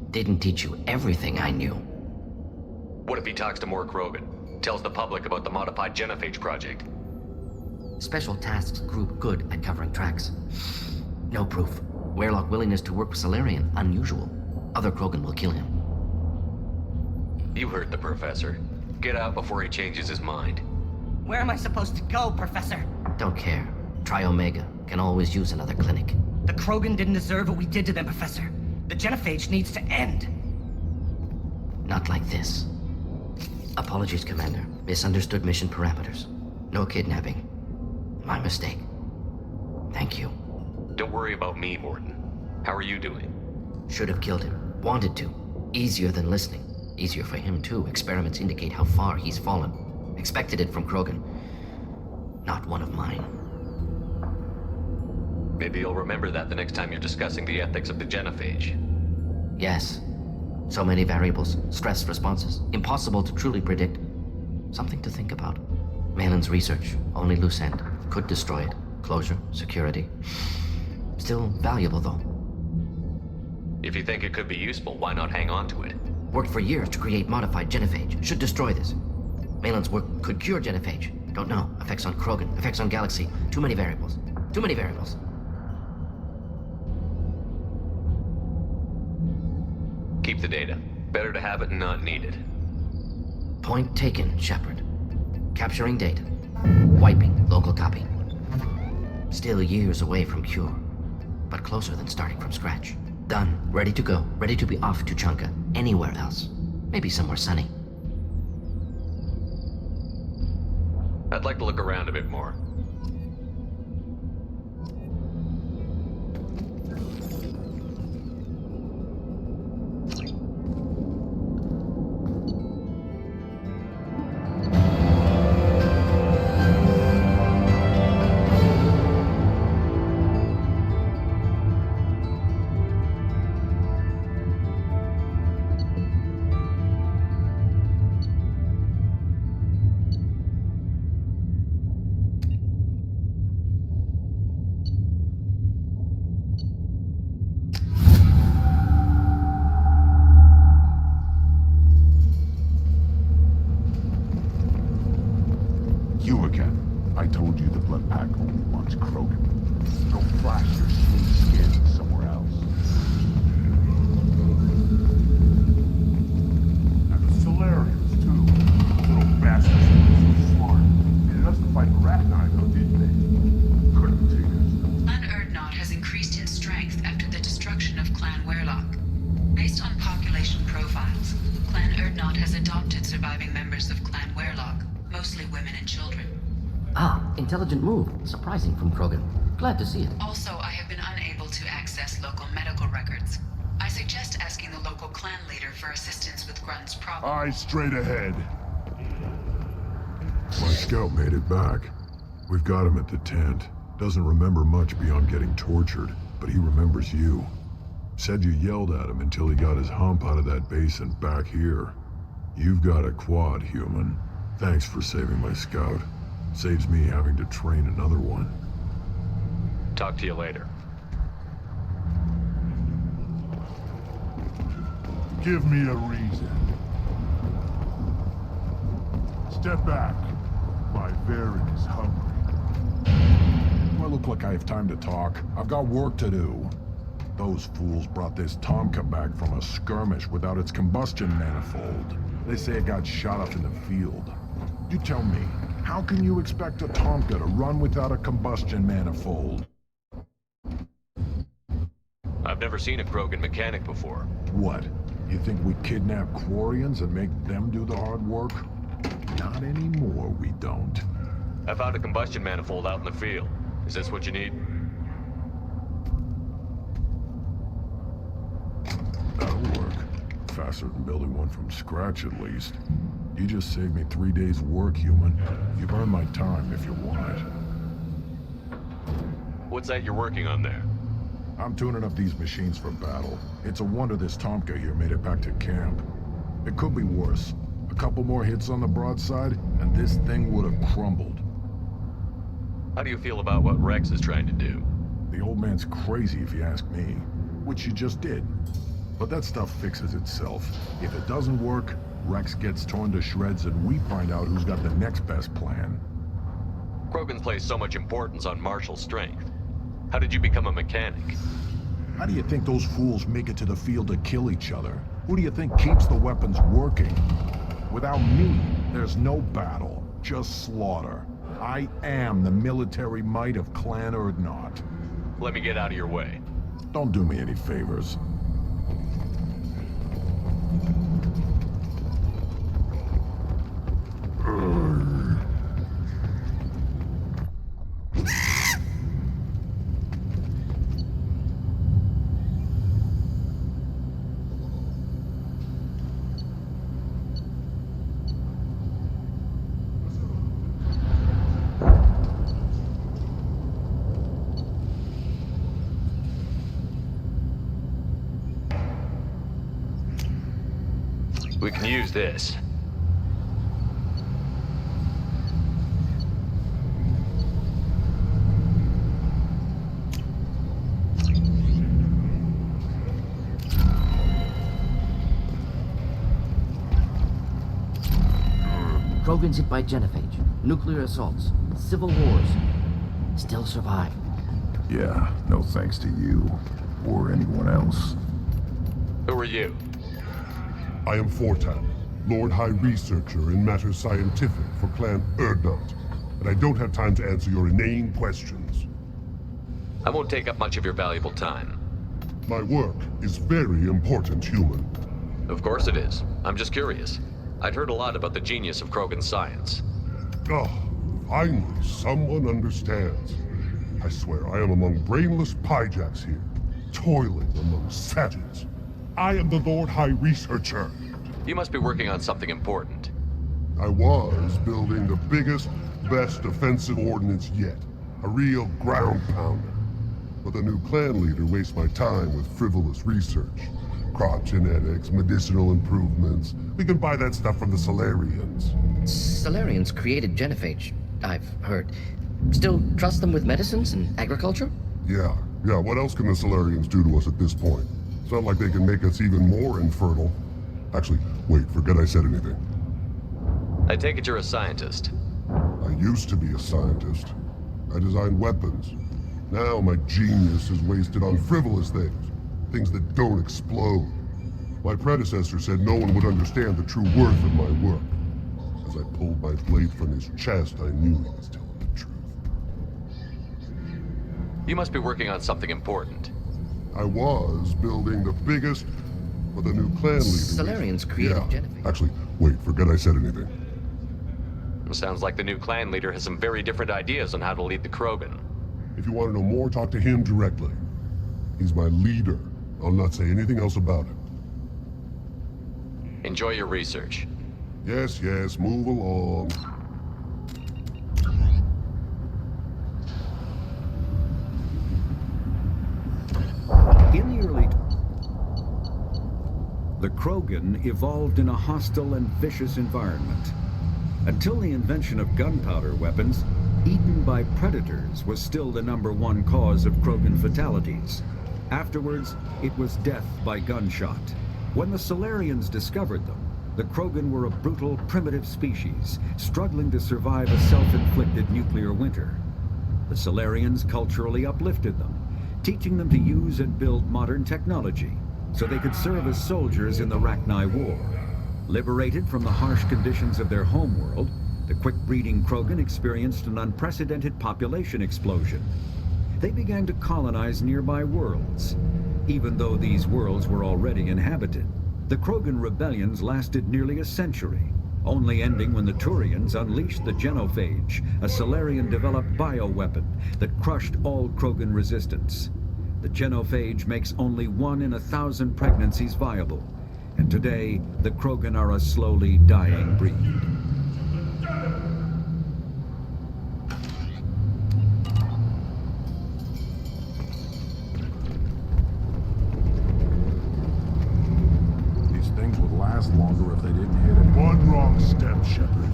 Didn't teach you everything I knew. What if he talks to more Krogan? Tells the public about the modified genophage project? Special tasks group good at covering tracks. No proof. Werelock willingness to work with Salarian, unusual. Other Krogan will kill him. You heard the professor. Get out before he changes his mind. Where am I supposed to go, Professor? Don't care. Try Omega. Can always use another clinic. The Krogan didn't deserve what we did to them, Professor. The genophage needs to end. Not like this. Apologies, Commander. Misunderstood mission parameters. No kidnapping. My mistake. Thank you. Don't worry about me, Morton. How are you doing? Should have killed him. Wanted to. Easier than listening. Easier for him, too. Experiments indicate how far he's fallen. Expected it from Krogan. Not one of mine. Maybe you'll remember that the next time you're discussing the ethics of the genophage. Yes. So many variables, stress responses, impossible to truly predict. Something to think about. Malin's research, only loose end. Could destroy it. Closure, security. Still valuable, though. If you think it could be useful, why not hang on to it? Worked for years to create modified genophage. Should destroy this. Malin's work could cure genophage. Don't know. Effects on Krogan, effects on Galaxy. Too many variables. Too many variables. Keep the data. Better to have it and not need it. Point taken, Shepard. Capturing data. Wiping local copy. Still years away from cure, but closer than starting from scratch. Done. Ready to go. Ready to be off to Chunka. Anywhere else. Maybe somewhere sunny. I'd like to look around a bit more. You again. I told you the blood pack only wants Krogan. Go flash your sweet skin somewhere else. And the Solarians, too. Little bastards who were so smart. Needed us to fight Reunite, though, didn't they? Couldn't take us. Clan Urdnot has increased in strength after the destruction of Clan Werlock. Based on population profiles, Clan Urdnot has adopted surviving members of Clan Werlock, mostly women and children. Ah, intelligent move. Surprising from Krogan. Glad to see it. Also, I have been unable to access local medical records. I suggest asking the local clan leader for assistance with Grunt's problem. Eyes straight ahead. My scout made it back. We've got him at the tent. Doesn't remember much beyond getting tortured, but he remembers you. Said you yelled at him until he got his hump out of that basin back here. You've got a quad, human. Thanks for saving my scout. Saves me having to train another one. Talk to you later. Give me a reason. Step back. My Varyn is hungry. Do I look like I have time to talk? I've got work to do. Those fools brought this Tomka back from a skirmish without its combustion manifold. They say it got shot up in the field. You tell me, how can you expect a Tomka to run without a combustion manifold? I've never seen a Krogan mechanic before. What? You think we kidnap Quarians and make them do the hard work? Not anymore, we don't. I found a combustion manifold out in the field. Is this what you need? That'll work. Faster than building one from scratch, at least. You just saved me 3 days' work, human. You've earned my time if you want it. What's that you're working on there? I'm tuning up these machines for battle. It's a wonder this Tomka here made it back to camp. It could be worse. A couple more hits on the broadside, and this thing would have crumbled. How do you feel about what Rex is trying to do? The old man's crazy if you ask me, which you just did. But that stuff fixes itself. If it doesn't work, Rex gets torn to shreds and we find out who's got the next best plan. Krogans place so much importance on martial strength. How did you become a mechanic? How do you think those fools make it to the field to kill each other? Who do you think keeps the weapons working? Without me, there's no battle, just slaughter. I am the military might of Clan Urdnot. Let me get out of your way. Don't do me any favors. We can use this. Krogans hit by genophage, nuclear assaults, civil wars. Still survive. Yeah, no thanks to you. Or anyone else. Who are you? I am Fortan, Lord High Researcher in matters scientific for Clan Urdnot, and I don't have time to answer your inane questions. I won't take up much of your valuable time. My work is very important, human. Of course it is. I'm just curious. I'd heard a lot about the genius of Krogan science. Oh, finally, someone understands. I swear I am among brainless pyjacks here, toiling among savages. I am the Lord High Researcher. You must be working on something important. I was building the biggest, best defensive ordnance yet. A real ground pounder. But the new clan leader wastes my time with frivolous research. Crop genetics, medicinal improvements. We can buy that stuff from the Solarians. Solarians created genophage, I've heard. Still trust them with medicines and agriculture? Yeah, what else can the Solarians do to us at this point? It's not like they can make us even more infertile. Actually, wait, forget I said anything. I take it you're a scientist. I used to be a scientist. I designed weapons. Now my genius is wasted on frivolous things. Things that don't explode. My predecessor said no one would understand the true worth of my work. As I pulled my blade from his chest, I knew he was telling the truth. You must be working on something important. I was building the biggest, but the new clan leader... Solarians created genophage. Actually, wait, forget I said anything. It sounds like the new clan leader has some very different ideas on how to lead the Krogan. If you want to know more, talk to him directly. He's my leader. I'll not say anything else about it. Enjoy your research. Yes, move along. In the early... The Krogan evolved in a hostile and vicious environment. Until the invention of gunpowder weapons, eaten by predators was still the #1 cause of Krogan fatalities. Afterwards, it was death by gunshot. When the Solarians discovered them, the Krogan were a brutal, primitive species, struggling to survive a self-inflicted nuclear winter. The Solarians culturally uplifted them, teaching them to use and build modern technology, so they could serve as soldiers in the Rachni War. Liberated from the harsh conditions of their homeworld, the quick-breeding Krogan experienced an unprecedented population explosion. They began to colonize nearby worlds. Even though these worlds were already inhabited, the Krogan rebellions lasted nearly a century, only ending when the Turians unleashed the genophage, a Solarian-developed bioweapon that crushed all Krogan resistance. The genophage makes only 1 in 1,000 pregnancies viable, and today, the Krogan are a slowly dying breed. These things would last longer if they didn't hit it. One wrong step, Shepard.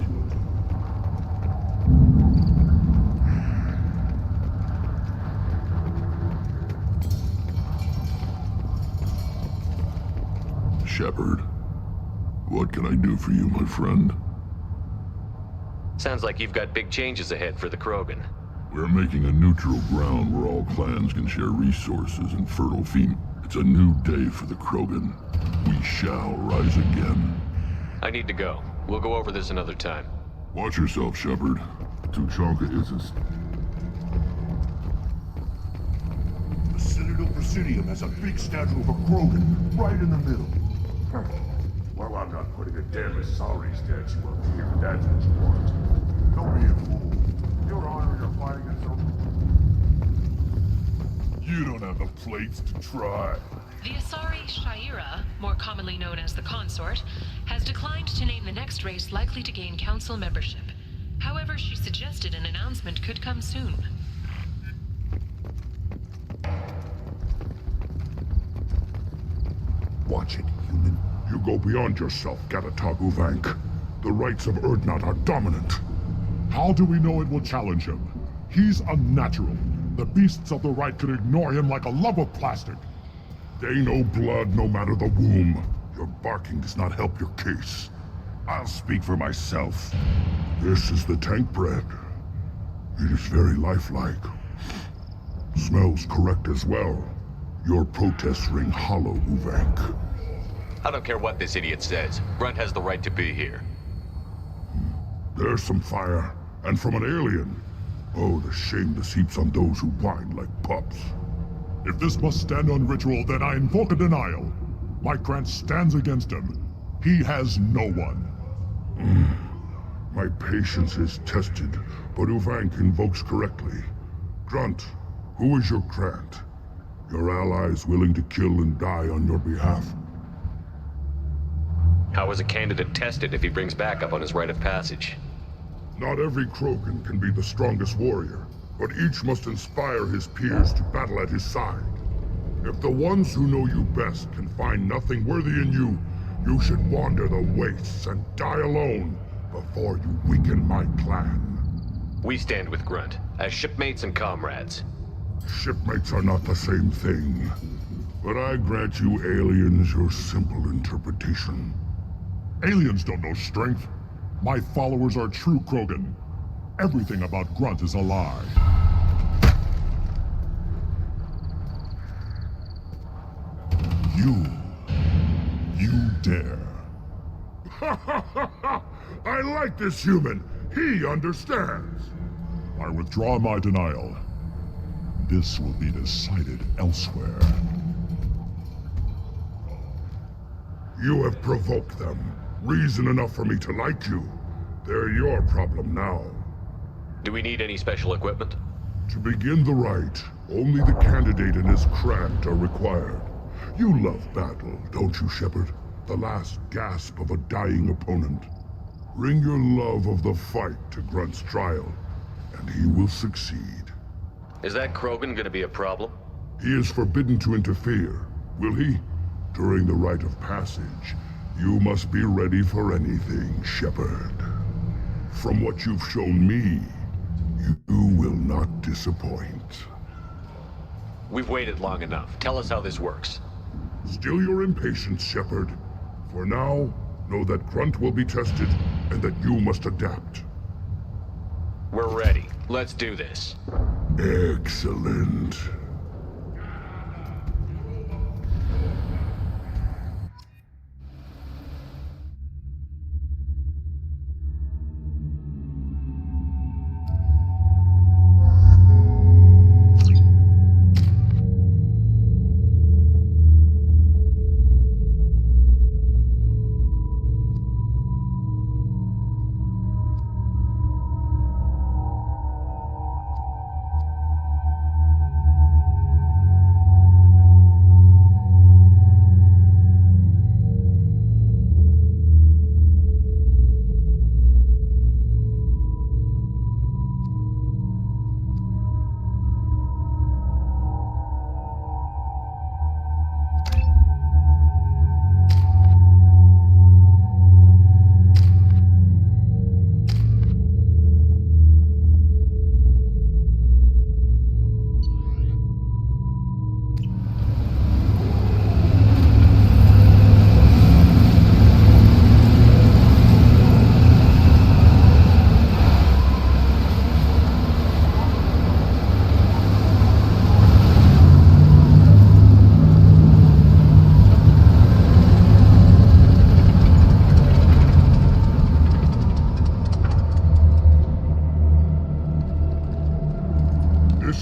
Shepard, what can I do for you, my friend? Sounds like you've got big changes ahead for the Krogan. We're making a neutral ground where all clans can share resources and fertile female. It's a new day for the Krogan. We shall rise again. I need to go. We'll go over this another time. Watch yourself, Shepard. Tuchanka is The Citadel Presidium has a big statue of a Krogan right in the middle. Well, I'm not putting a damn Asari statue up here, if that's what you want. Don't be a fool. Your honor, you're fighting us over. You don't have the plates to try. The Asari Shaira, more commonly known as the Consort, has declined to name the next race likely to gain council membership. However, she suggested an announcement could come soon. Watch it, human. You go beyond yourself, Gatatog Uvank. The rights of Urdnot are dominant. How do we know it will challenge him? He's unnatural. The beasts of the right could ignore him like a lump of plastic. They know blood no matter the womb. Your barking does not help your case. I'll speak for myself. This is the tank bread. It is very lifelike. Smells correct as well. Your protests ring hollow, Uvank. I don't care what this idiot says. Grunt has the right to be here. There's some fire, and from an alien. Oh, the shame this heaps on those who whine like pups. If this must stand on ritual, then I invoke a denial. My Grant stands against him. He has no one. My patience is tested, but Uvank invokes correctly. Grunt, who is your Grant? Your allies willing to kill and die on your behalf? How is a candidate tested if he brings backup on his rite of passage? Not every Krogan can be the strongest warrior, but each must inspire his peers to battle at his side. If the ones who know you best can find nothing worthy in you, you should wander the wastes and die alone before you weaken my clan. We stand with Grunt, as shipmates and comrades. Shipmates are not the same thing, but I grant you aliens your simple interpretation. Aliens don't know strength. My followers are true Krogan. Everything about Grunt is a lie. You dare. I like this human. He understands. I withdraw my denial. This will be decided elsewhere. You have provoked them. Reason enough for me to like you. They're your problem now. Do we need any special equipment? To begin the rite, only the candidate and his Krant are required. You love battle, don't you, Shepard? The last gasp of a dying opponent. Bring your love of the fight to Grunt's trial, and he will succeed. Is that Krogan gonna be a problem? He is forbidden to interfere, will he? During the rite of passage, you must be ready for anything, Shepard. From what you've shown me, you will not disappoint. We've waited long enough. Tell us how this works. Still your impatience, Shepard. For now, know that Grunt will be tested, and that you must adapt. We're ready. Let's do this. Excellent.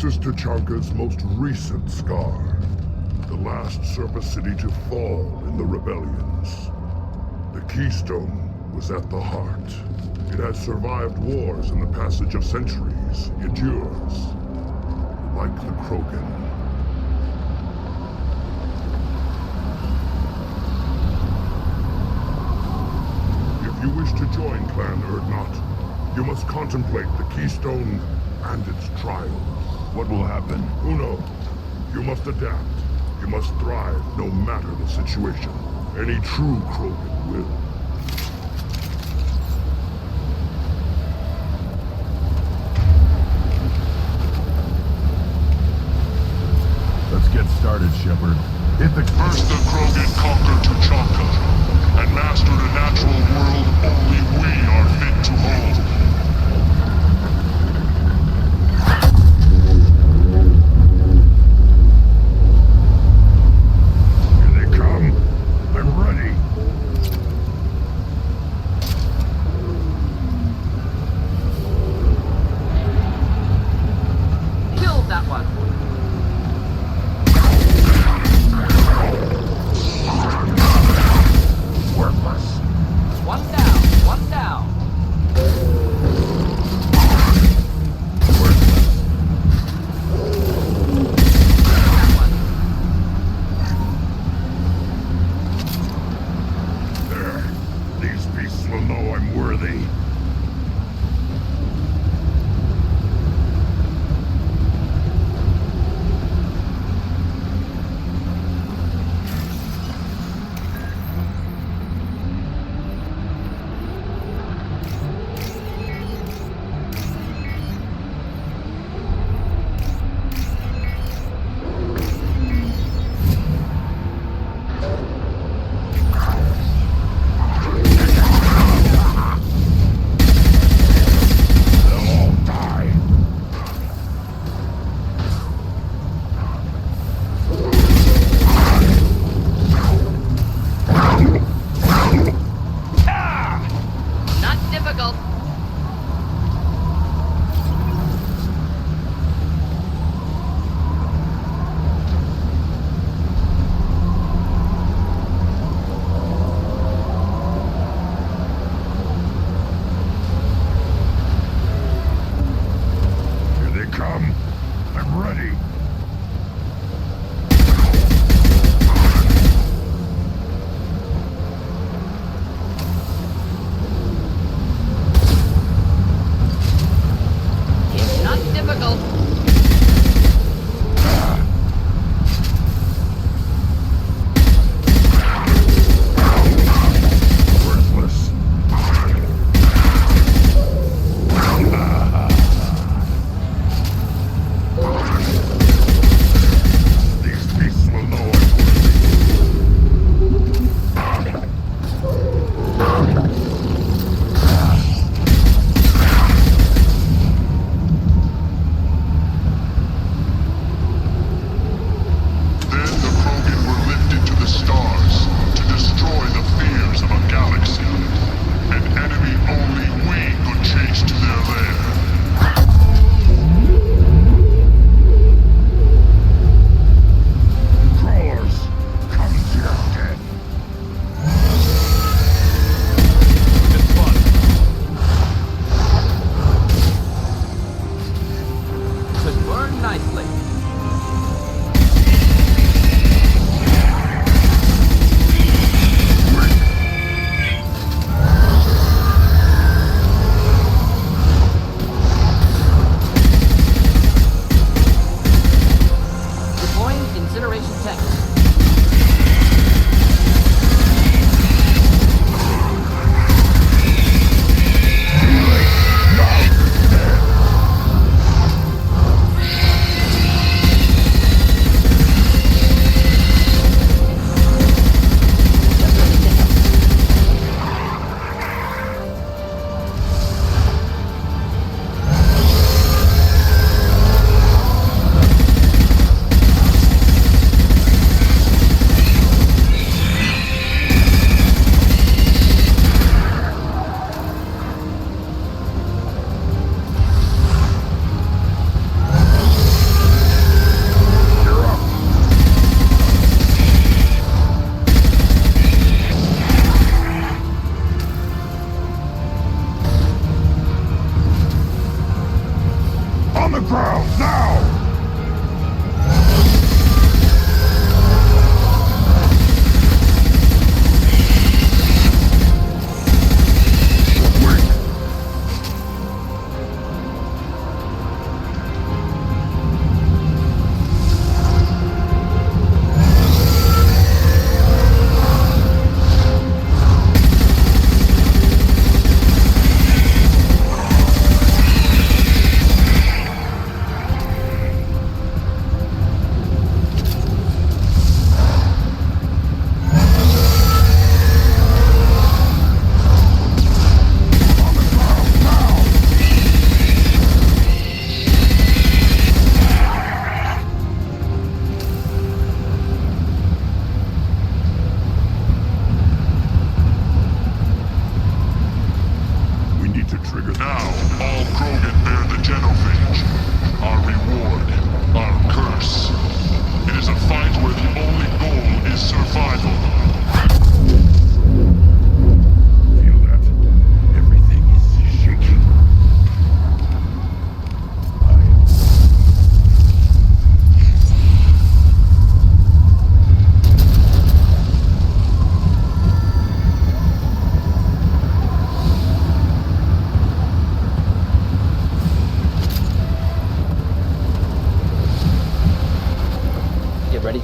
This is Tachanka's most recent scar. The last surface city to fall in the rebellions. The Keystone was at the heart. It has survived wars and the passage of centuries. Endures. Like the Krogan. If you wish to join Clan Urdnot, you must contemplate the Keystone and its trials. What will happen? Who knows? You must adapt. You must thrive no matter the situation. Any true Krogan will. Let's get started, Shepard. Hit the... First the Krogan conquer Tachanka, and mastered a natural world only we are fit to hold. Here they come. I'm ready. Killed that one. Worthless. One down, one down. That one. There. These beasts will know I'm worthy. They'll all die. Not difficult. Here they come. I'm ready. It's not difficult. Worthless. These beasts will know I'm Then the Krogan were lifted to the stars to destroy the fears of a galaxy. An enemy only we could chase to their lair. crawlers. Come to your dead. It's fun. Should burn nicely. Deploying incineration tank. On the ground, now!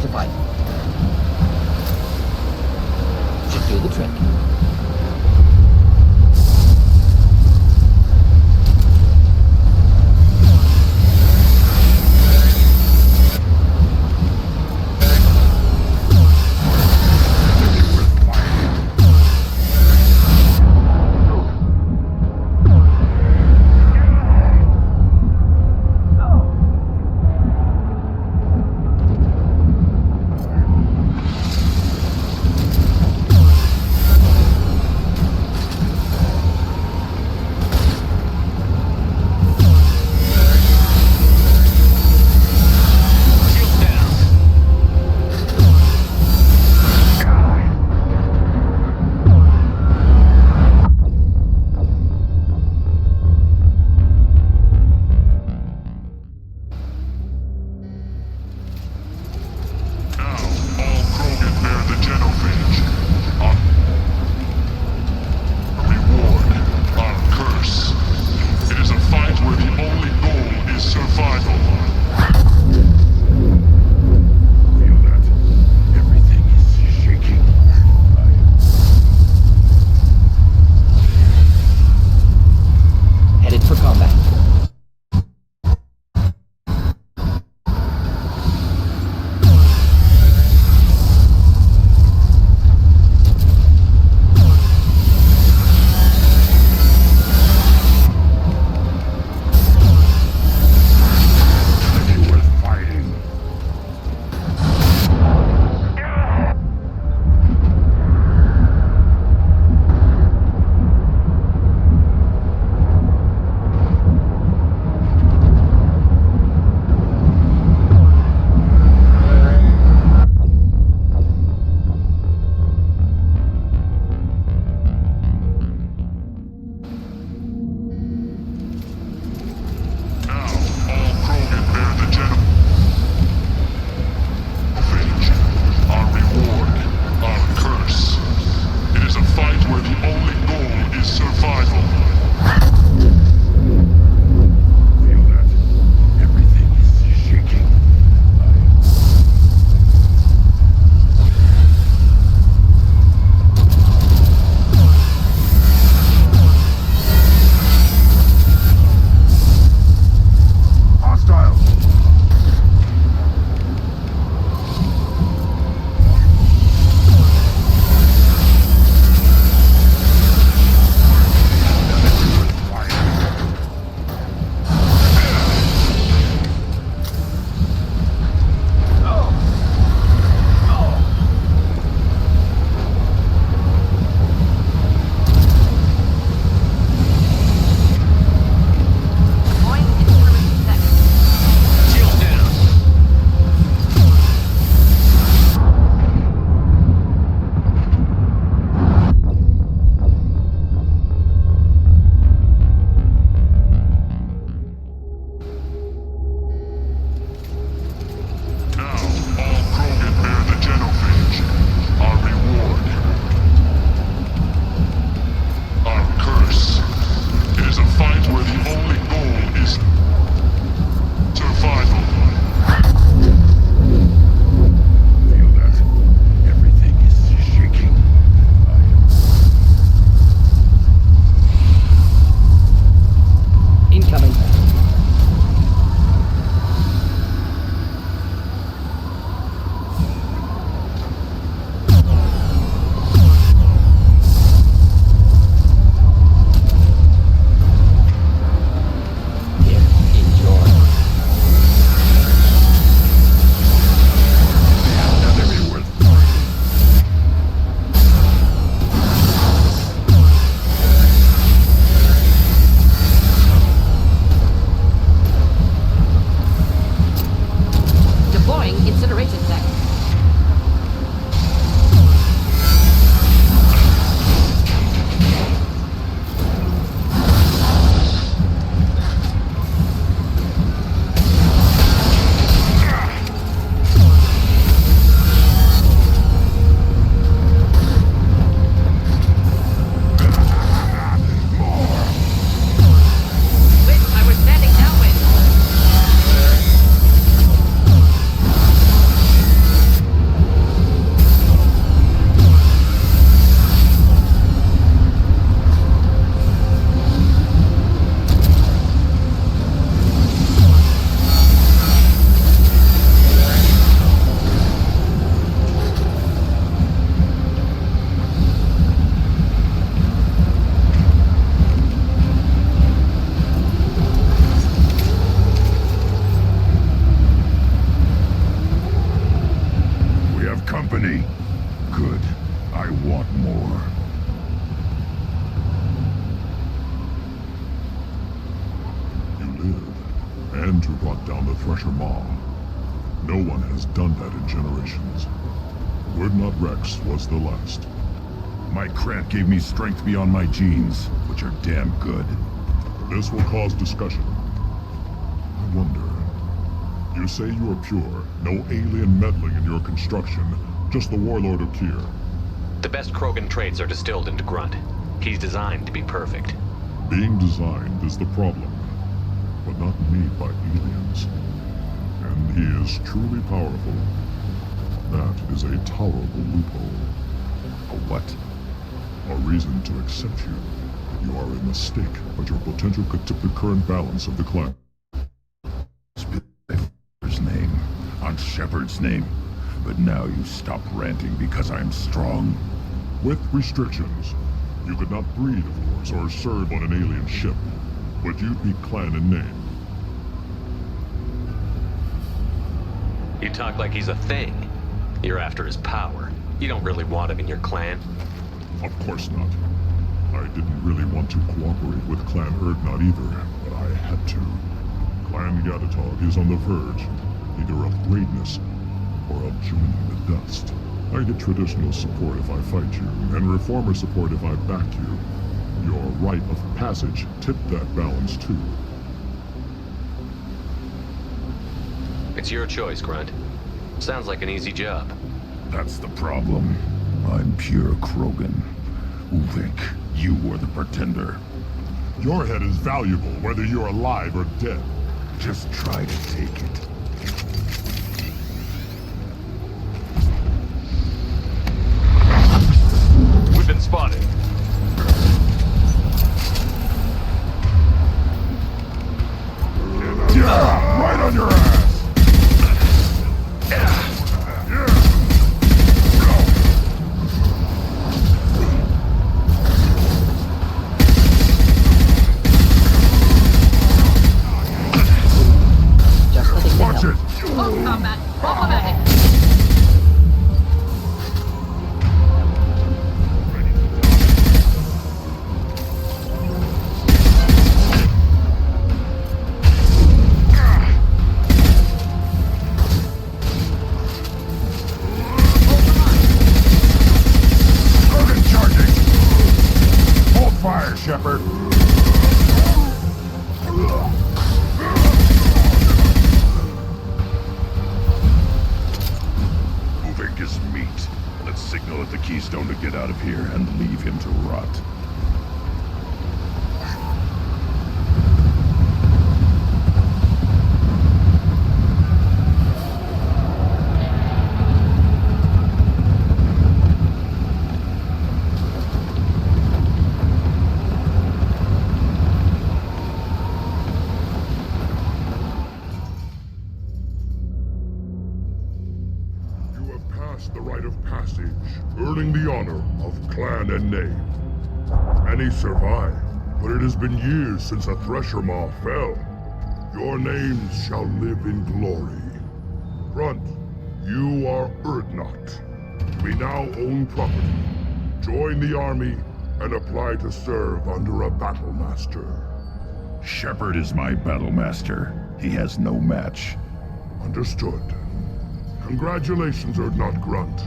to fight. Should do the trick. and to hunt down the Thresher Maw. No one has done that in generations. Urdnot Rex was the last. My Krant gave me strength beyond my genes, which are damn good. This will cause discussion. I wonder... You say you are pure, no alien meddling in your construction, just the Warlord of Kier. The best Krogan traits are distilled into Grunt. He's designed to be perfect. Being designed is the problem, but not made by aliens. And he is truly powerful. That is a tolerable loophole. A what? A reason to accept you. You are a mistake, but your potential could tip the current balance of the clan. His name. On Shepard's name. But now you stop ranting because I'm strong. With restrictions. You could not breed, of course, or serve on an alien ship. But you'd be clan in name. You talk like he's a thing. You're after his power. You don't really want him in your clan. Of course not. I didn't really want to cooperate with Clan Urdnot either, but I had to. Clan Gatatog is on the verge, either of greatness or of joining the dust. I get traditional support if I fight you, and reformer support if I back you. Your rite of passage tipped that balance too. It's your choice, Grunt. Sounds like an easy job. That's the problem. I'm pure Krogan. Uvik, you were the pretender. Your head is valuable, whether you're alive or dead. Just try to take it. We've been spotted. Yeah, right on your ass! Watch it! Close combat. Problematic. Krogan charging! Hold fire, Shepard! Uvik is meat. Let's signal at the Keystone to get out of here and leave him to rot. The rite of passage, earning the honor of clan and name. Many survive, but it has been years since a Thresher Maw fell. Your names shall live in glory. Grunt, you are Urdnot. We now own property. Join the army and apply to serve under a battle master. Shepard is my battle master. He has no match. Understood. Congratulations, Urdnot Grunt.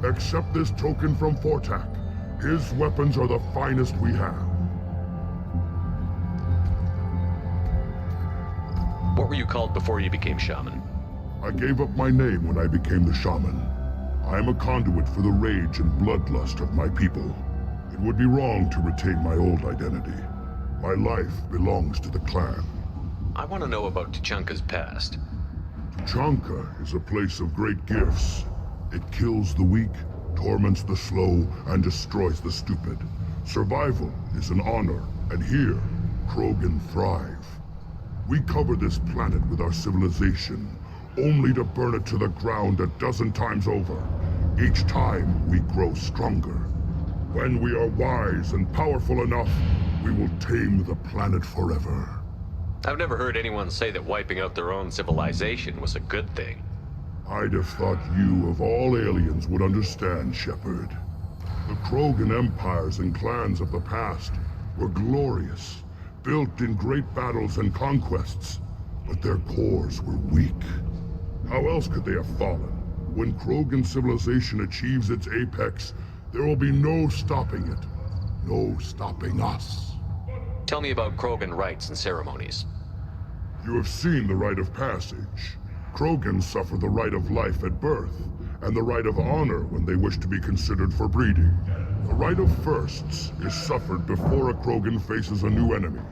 Accept this token from Fortak. His weapons are the finest we have. What were you called before you became shaman? I gave up my name when I became the shaman. I am a conduit for the rage and bloodlust of my people. It would be wrong to retain my old identity. My life belongs to the clan. I want to know about Tuchanka's past. Tuchanka is a place of great gifts. It kills the weak, torments the slow, and destroys the stupid. Survival is an honor, and here, Krogan thrive. We cover this planet with our civilization, only to burn it to the ground a dozen times over. Each time, we grow stronger. When we are wise and powerful enough, we will tame the planet forever. I've never heard anyone say that wiping out their own civilization was a good thing. I'd have thought you, of all aliens, would understand, Shepard. The Krogan empires and clans of the past were glorious, built in great battles and conquests. but their cores were weak. How else could they have fallen? When Krogan civilization achieves its apex, there will be no stopping it. No stopping us. Tell me about Krogan rites and ceremonies. You have seen the rite of passage. Krogan suffer the rite of life at birth, and the rite of honor when they wish to be considered for breeding. The rite of firsts is suffered before a Krogan faces a new enemy.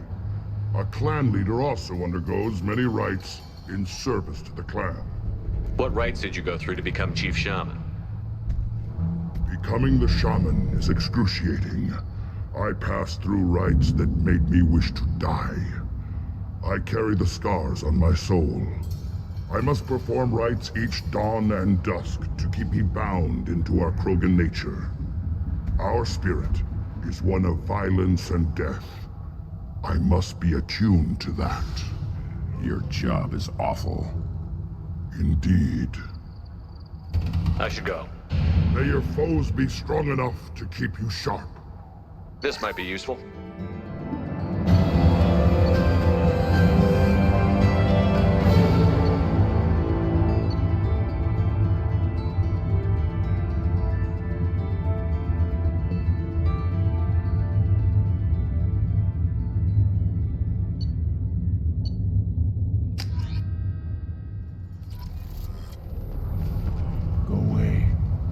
A clan leader also undergoes many rites in service to the clan. What rites did you go through to become Chief Shaman? Becoming the shaman is excruciating. I passed through rites that made me wish to die. I carry the scars on my soul. I must perform rites each dawn and dusk to keep me bound into our Krogan nature. Our spirit is one of violence and death. I must be attuned to that. Your job is awful. Indeed. I should go. May your foes be strong enough to keep you sharp. This might be useful. Go away.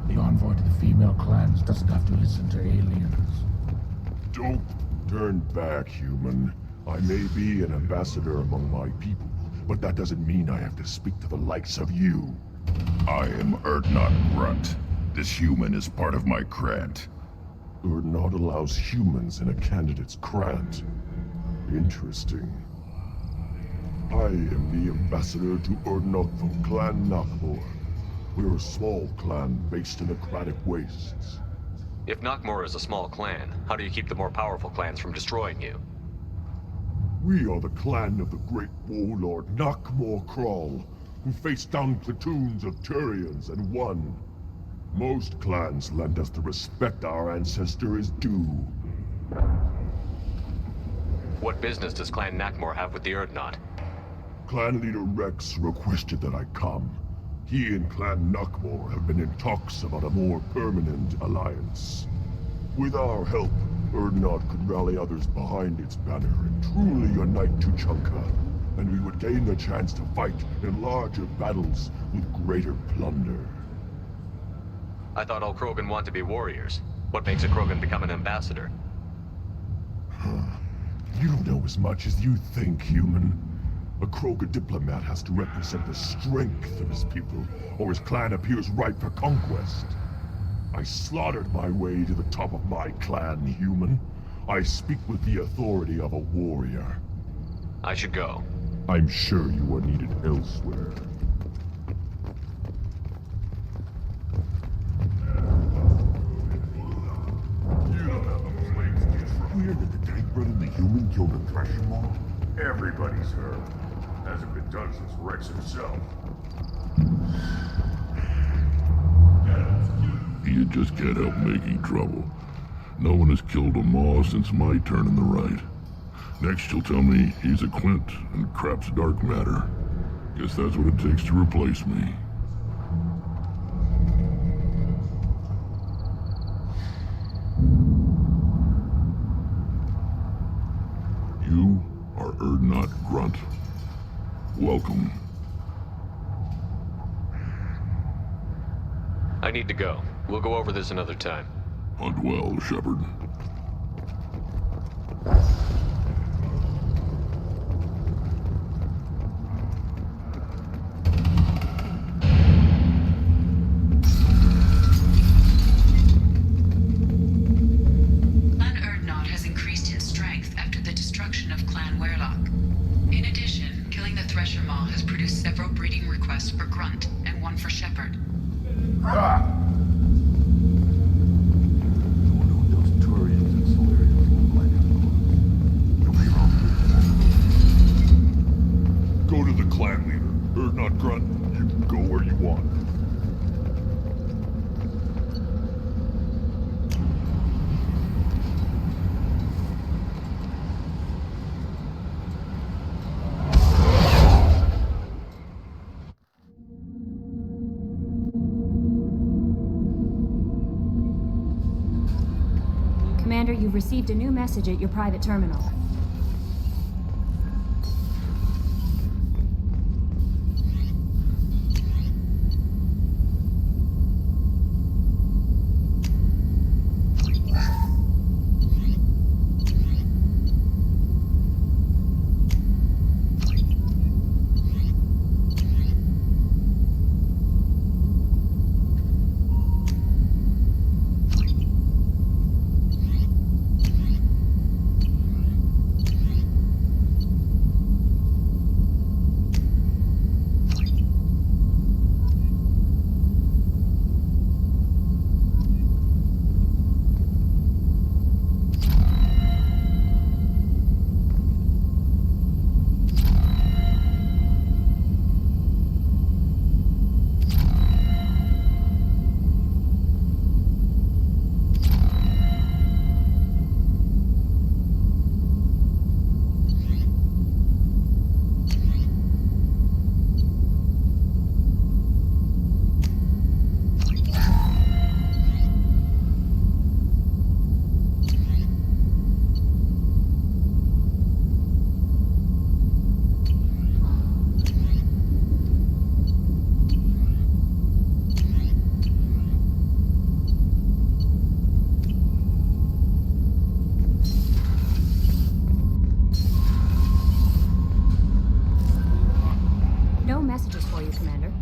The envoy to the female clans doesn't have to listen to aliens. Don't turn back, human. I may be an ambassador among my people, but that doesn't mean I have to speak to the likes of you. I am Urdnot Grunt. This human is part of my Krant. Urdnot allows humans in a candidate's Krant. Interesting. I am the ambassador to Urdnot from Clan Nakmor. We're a small clan based in the Kratic Wastes. If Nakmor is a small clan, how do you keep the more powerful clans from destroying you? We are the clan of the great warlord Nakmor Krall, who faced down platoons of Turians and won. Most clans lend us the respect our ancestor is due. What business does Clan Nakmor have with the Urdnot? Clan leader Rex requested that I come. He and Clan Nakmor have been in talks about a more permanent alliance. With our help, Urdnot could rally others behind its banner and truly unite Tuchanka, and we would gain the chance to fight in larger battles with greater plunder. I thought all Krogan want to be warriors. What makes a Krogan become an ambassador? You don't know as much as you think, human. A Krogan diplomat has to represent the strength of his people, or his clan appears ripe for conquest. I slaughtered my way to the top of my clan, human. I speak with the authority of a warrior. I should go. I'm sure you are needed elsewhere. You hear that the tank running the human killed a Thresher Maw? Everybody's heard. Hasn't been done since Rex himself. You just can't help making trouble. No one has killed a Maw since my turn in the right. Next you'll tell me he's a Quint and crap's dark matter. Guess that's what it takes to replace me. You are Urdnot Grunt. Welcome. I need to go. We'll go over this another time. Hunt well, Shepard. Clan Urdnot has increased in strength after the destruction of Clan Werlock. In addition, killing the Thresher Maw has produced several breeding requests for Grunt and one for Shepard. Go to the clan leader. Urdnot Grunt, you can go where you want. Commander, you've received a new message at your private terminal. No messages for you, Commander.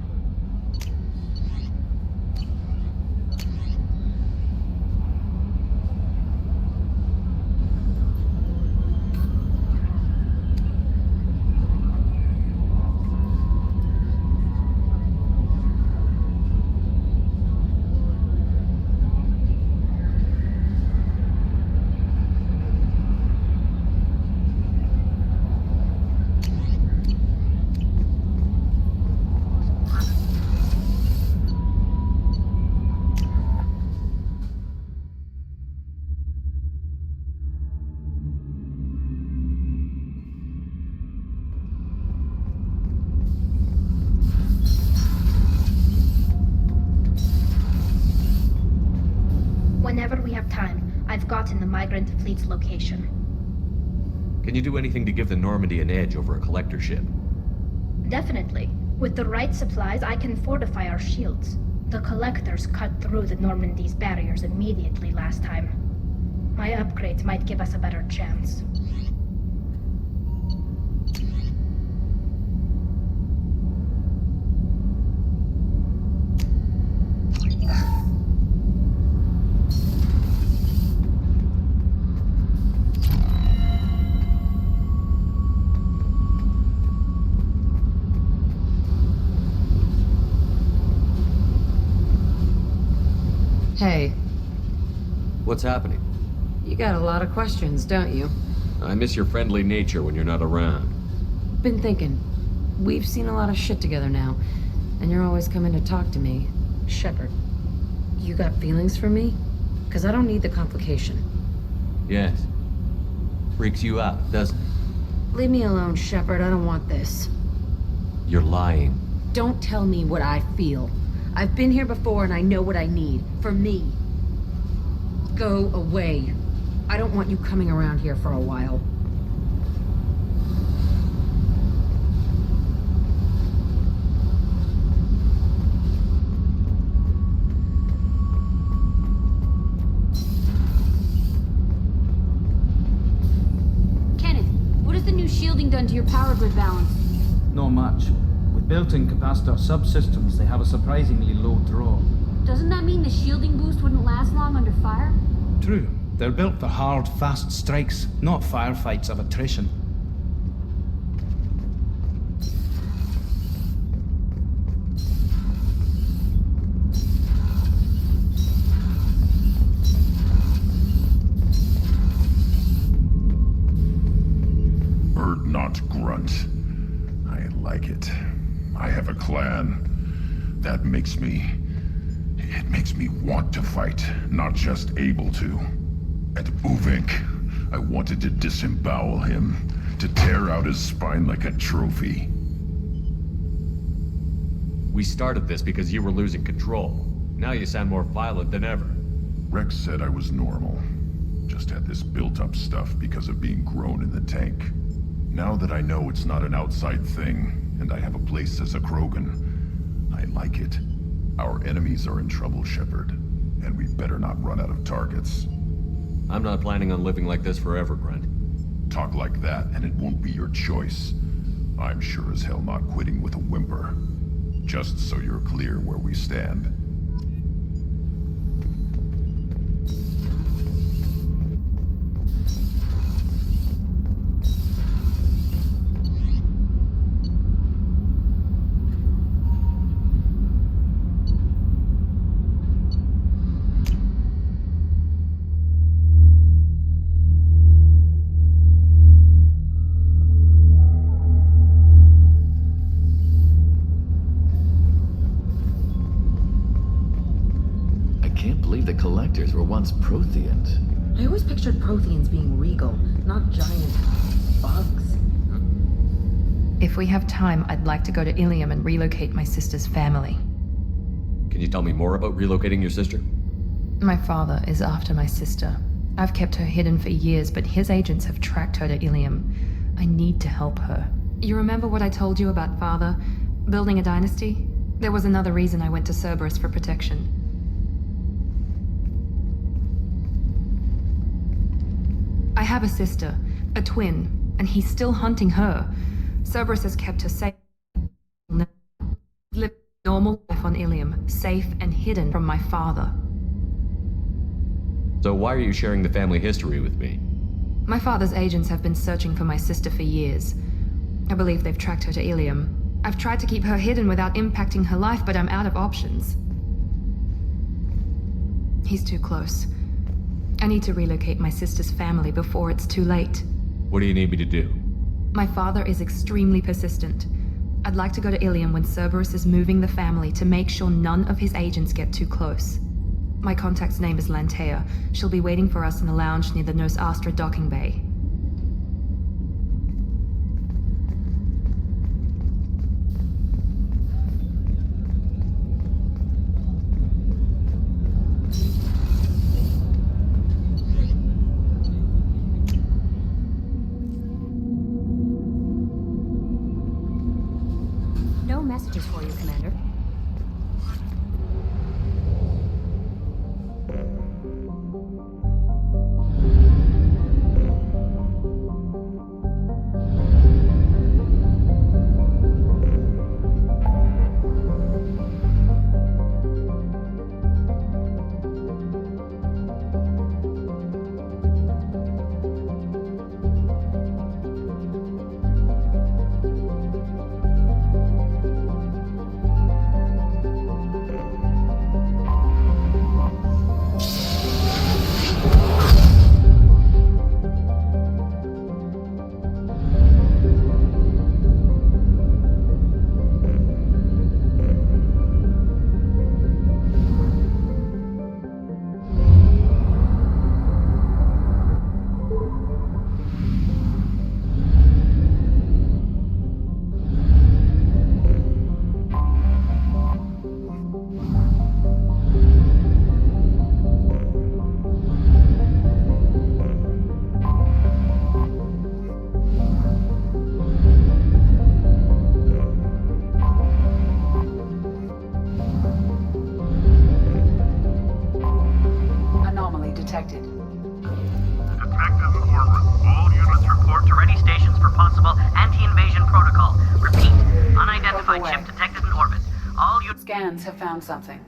Whenever we have time, I've gotten the migrant fleet's location. Can you do anything to give the Normandy an edge over a collector ship? Definitely. With the right supplies, I can fortify our shields. The collectors cut through the Normandy's barriers immediately last time. My upgrades might give us a better chance. Hey. What's happening? You got a lot of questions, don't you? I miss your friendly nature when you're not around. Been thinking. We've seen a lot of shit together now, and you're always coming to talk to me. Shepard, you got feelings for me? Because I don't need the complication. Yes. Freaks you out, doesn't it? Leave me alone, Shepard. I don't want this. You're lying. Don't tell me what I feel. I've been here before and I know what I need. For me. Go away. I don't want you coming around here for a while. Kenneth, what has the new shielding done to your power grid balance? Not much. With built-in capacitor subsystems, they have a surprisingly low draw. Doesn't that mean the shielding boost wouldn't last long under fire? True. They're built for hard, fast strikes, not firefights of attrition. Bird not grunt. I like it. I have a clan. That makes me... It makes me want to fight, not just able to. At Uvink, I wanted to disembowel him, to tear out his spine like a trophy. We started this because you were losing control. Now you sound more violent than ever. Rex said I was normal. Just had this built-up stuff because of being grown in the tank. Now that I know it's not an outside thing, and I have a place as a Krogan, I like it. Our enemies are in trouble, Shepard, and we better not run out of targets. I'm not planning on living like this forever, Grunt. Talk like that, and it won't be your choice. I'm sure as hell not quitting with a whimper. Just so you're clear where we stand. The collectors were once Protheans. I always pictured Protheans being regal, not giant bugs. If we have time, I'd like to go to Ilium and relocate my sister's family. Can you tell me more about relocating your sister? My father is after my sister. I've kept her hidden for years, but his agents have tracked her to Ilium. I need to help her. You remember what I told you about father? Building a dynasty? There was another reason I went to Cerberus for protection. I have a sister, a twin, and he's still hunting her. Cerberus has kept her safe. Live a normal life on Ilium, safe and hidden from my father. So why are you sharing the family history with me? My father's agents have been searching for my sister for years. I believe they've tracked her to Ilium. I've tried to keep her hidden without impacting her life, but I'm out of options. He's too close. I need to relocate my sister's family before it's too late. What do you need me to do? My father is extremely persistent. I'd like to go to Ilium when Cerberus is moving the family to make sure none of his agents get too close. My contact's name is Lantea. She'll be waiting for us in the lounge near the Nos Astra docking bay. No messages for you, Commander. detected. Detective forward. All units report to ready stations for possible anti-invasion protocol. Repeat. Unidentified ship detected in orbit. All scans have found something.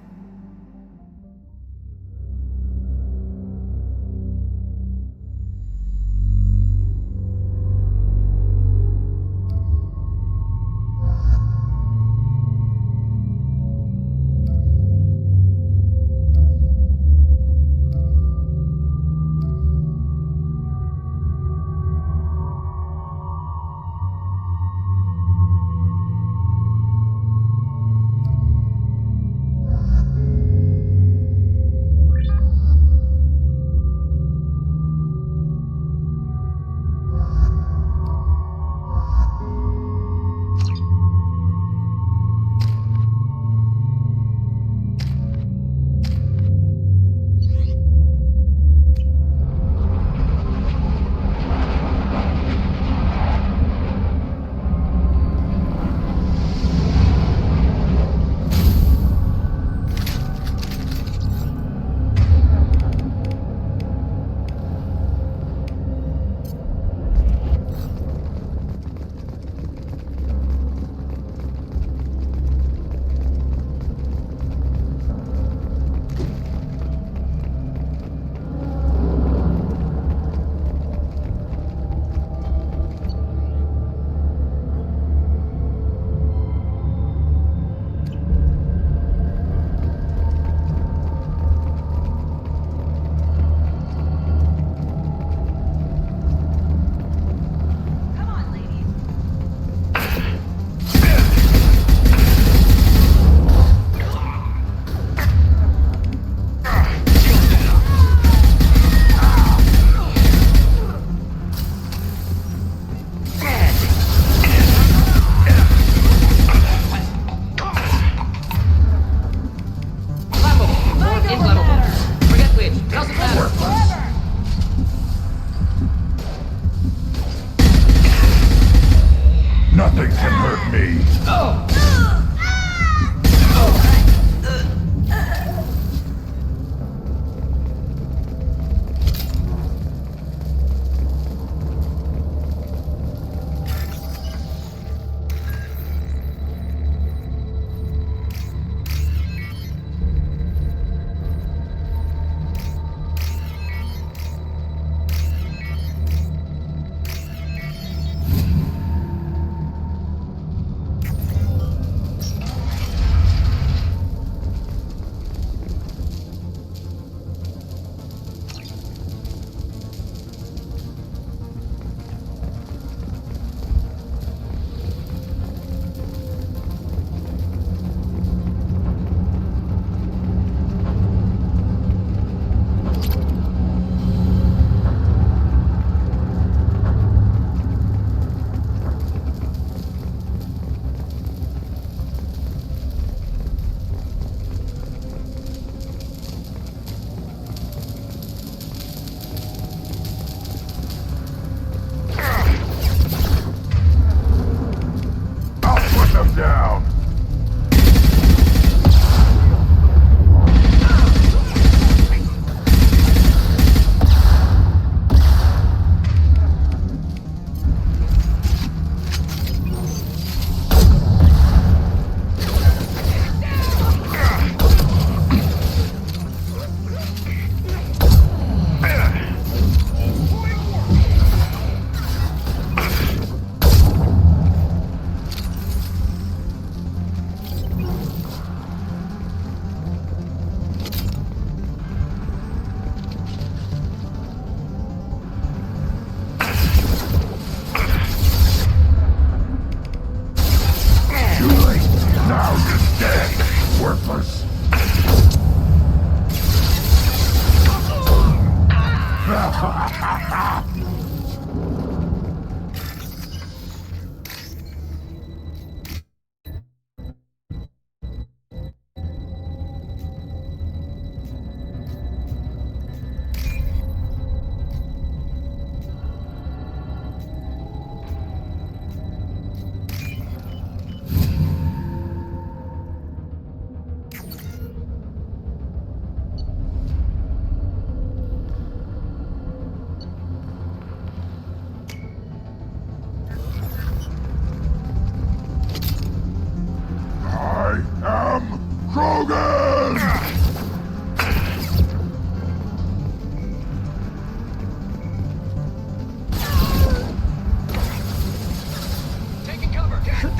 can hurt me.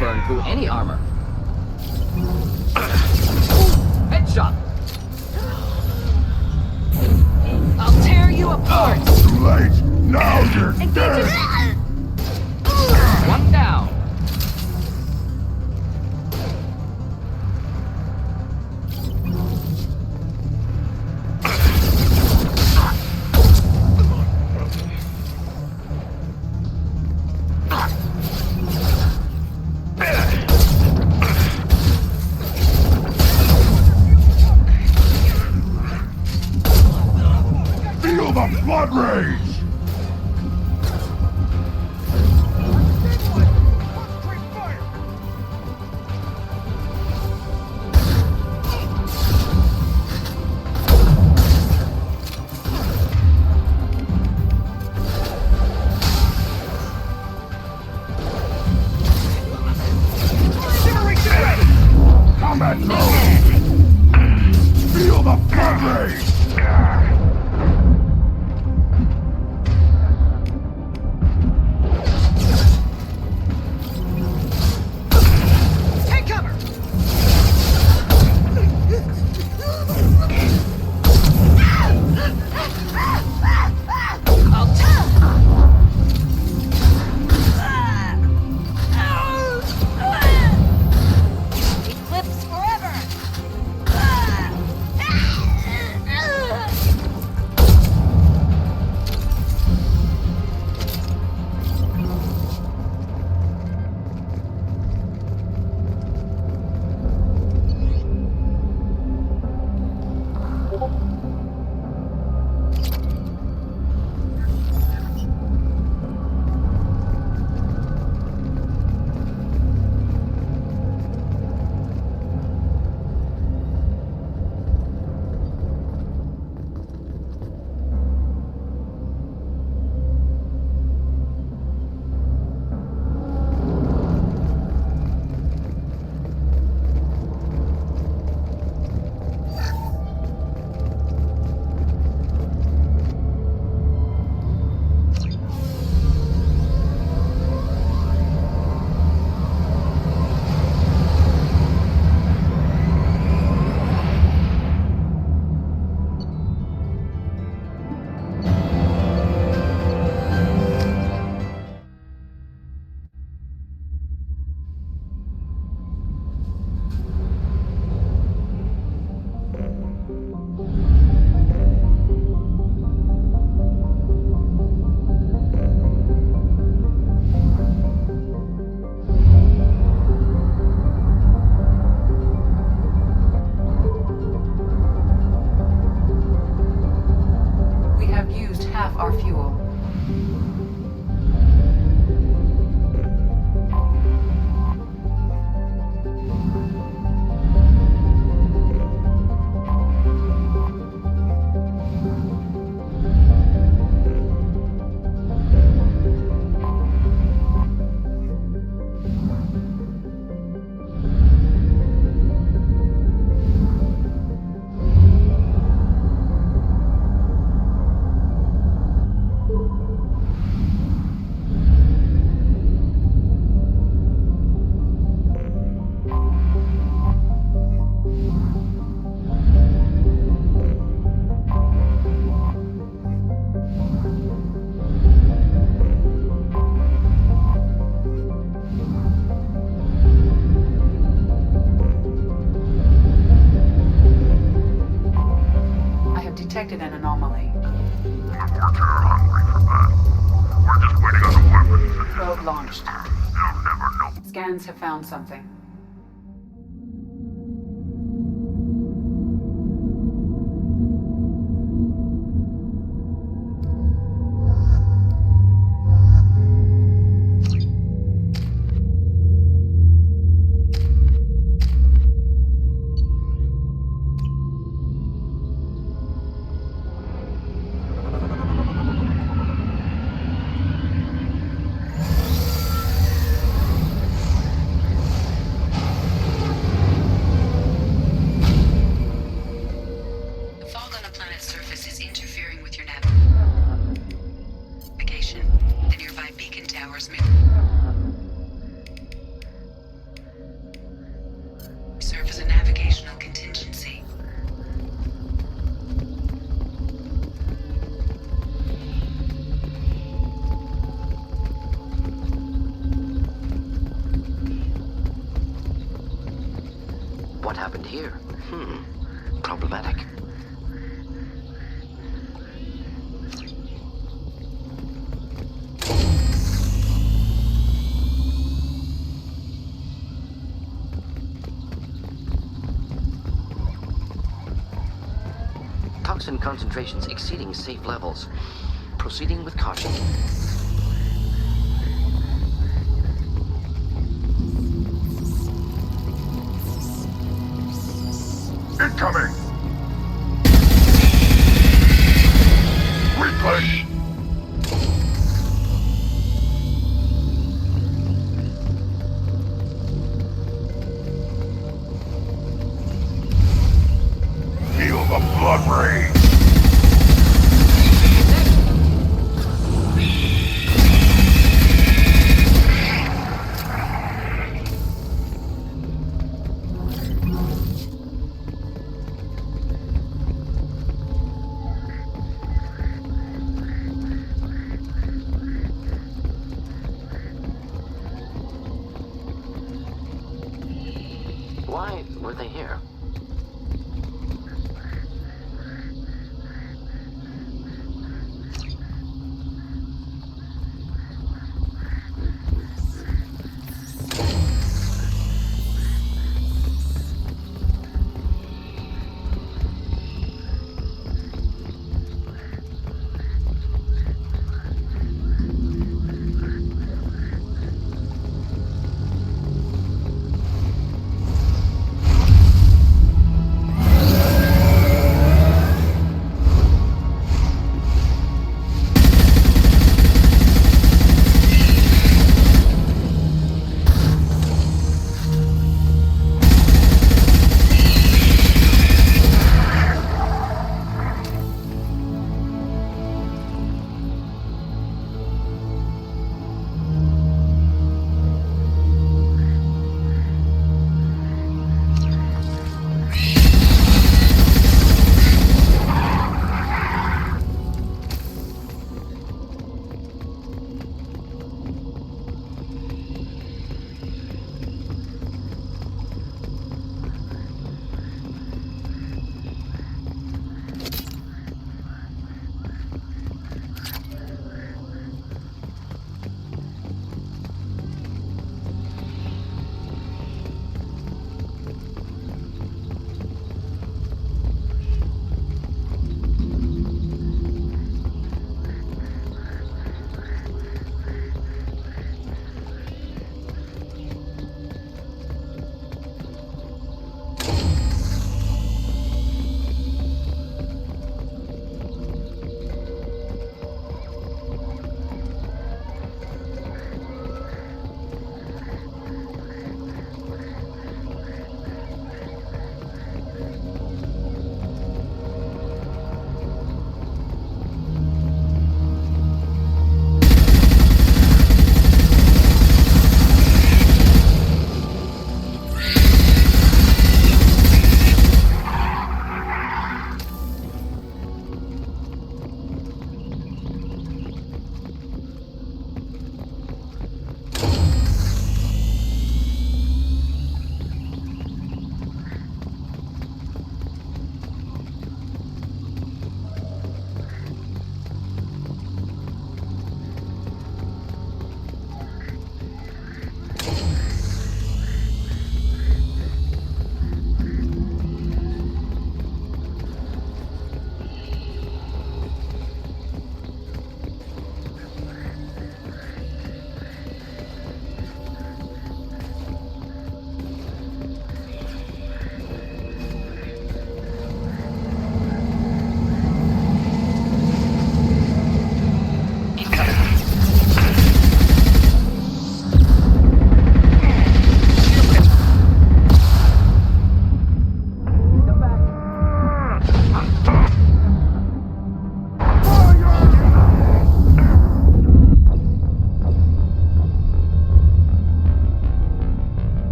Burn through any armor. Headshot! I'll tear you apart! Too late! Now you're dead! One down. Feel the blood rage! Combat drone! Feel the blood rage! detected an anomaly. We're too hungry for battle. We're just waiting on the weapons. Probe launched. They'll never know. Scans have found something. What happened here? Problematic. Toxin concentrations exceeding safe levels. Proceeding with caution. Incoming! Replay! Feel the blood rain! Why were they here?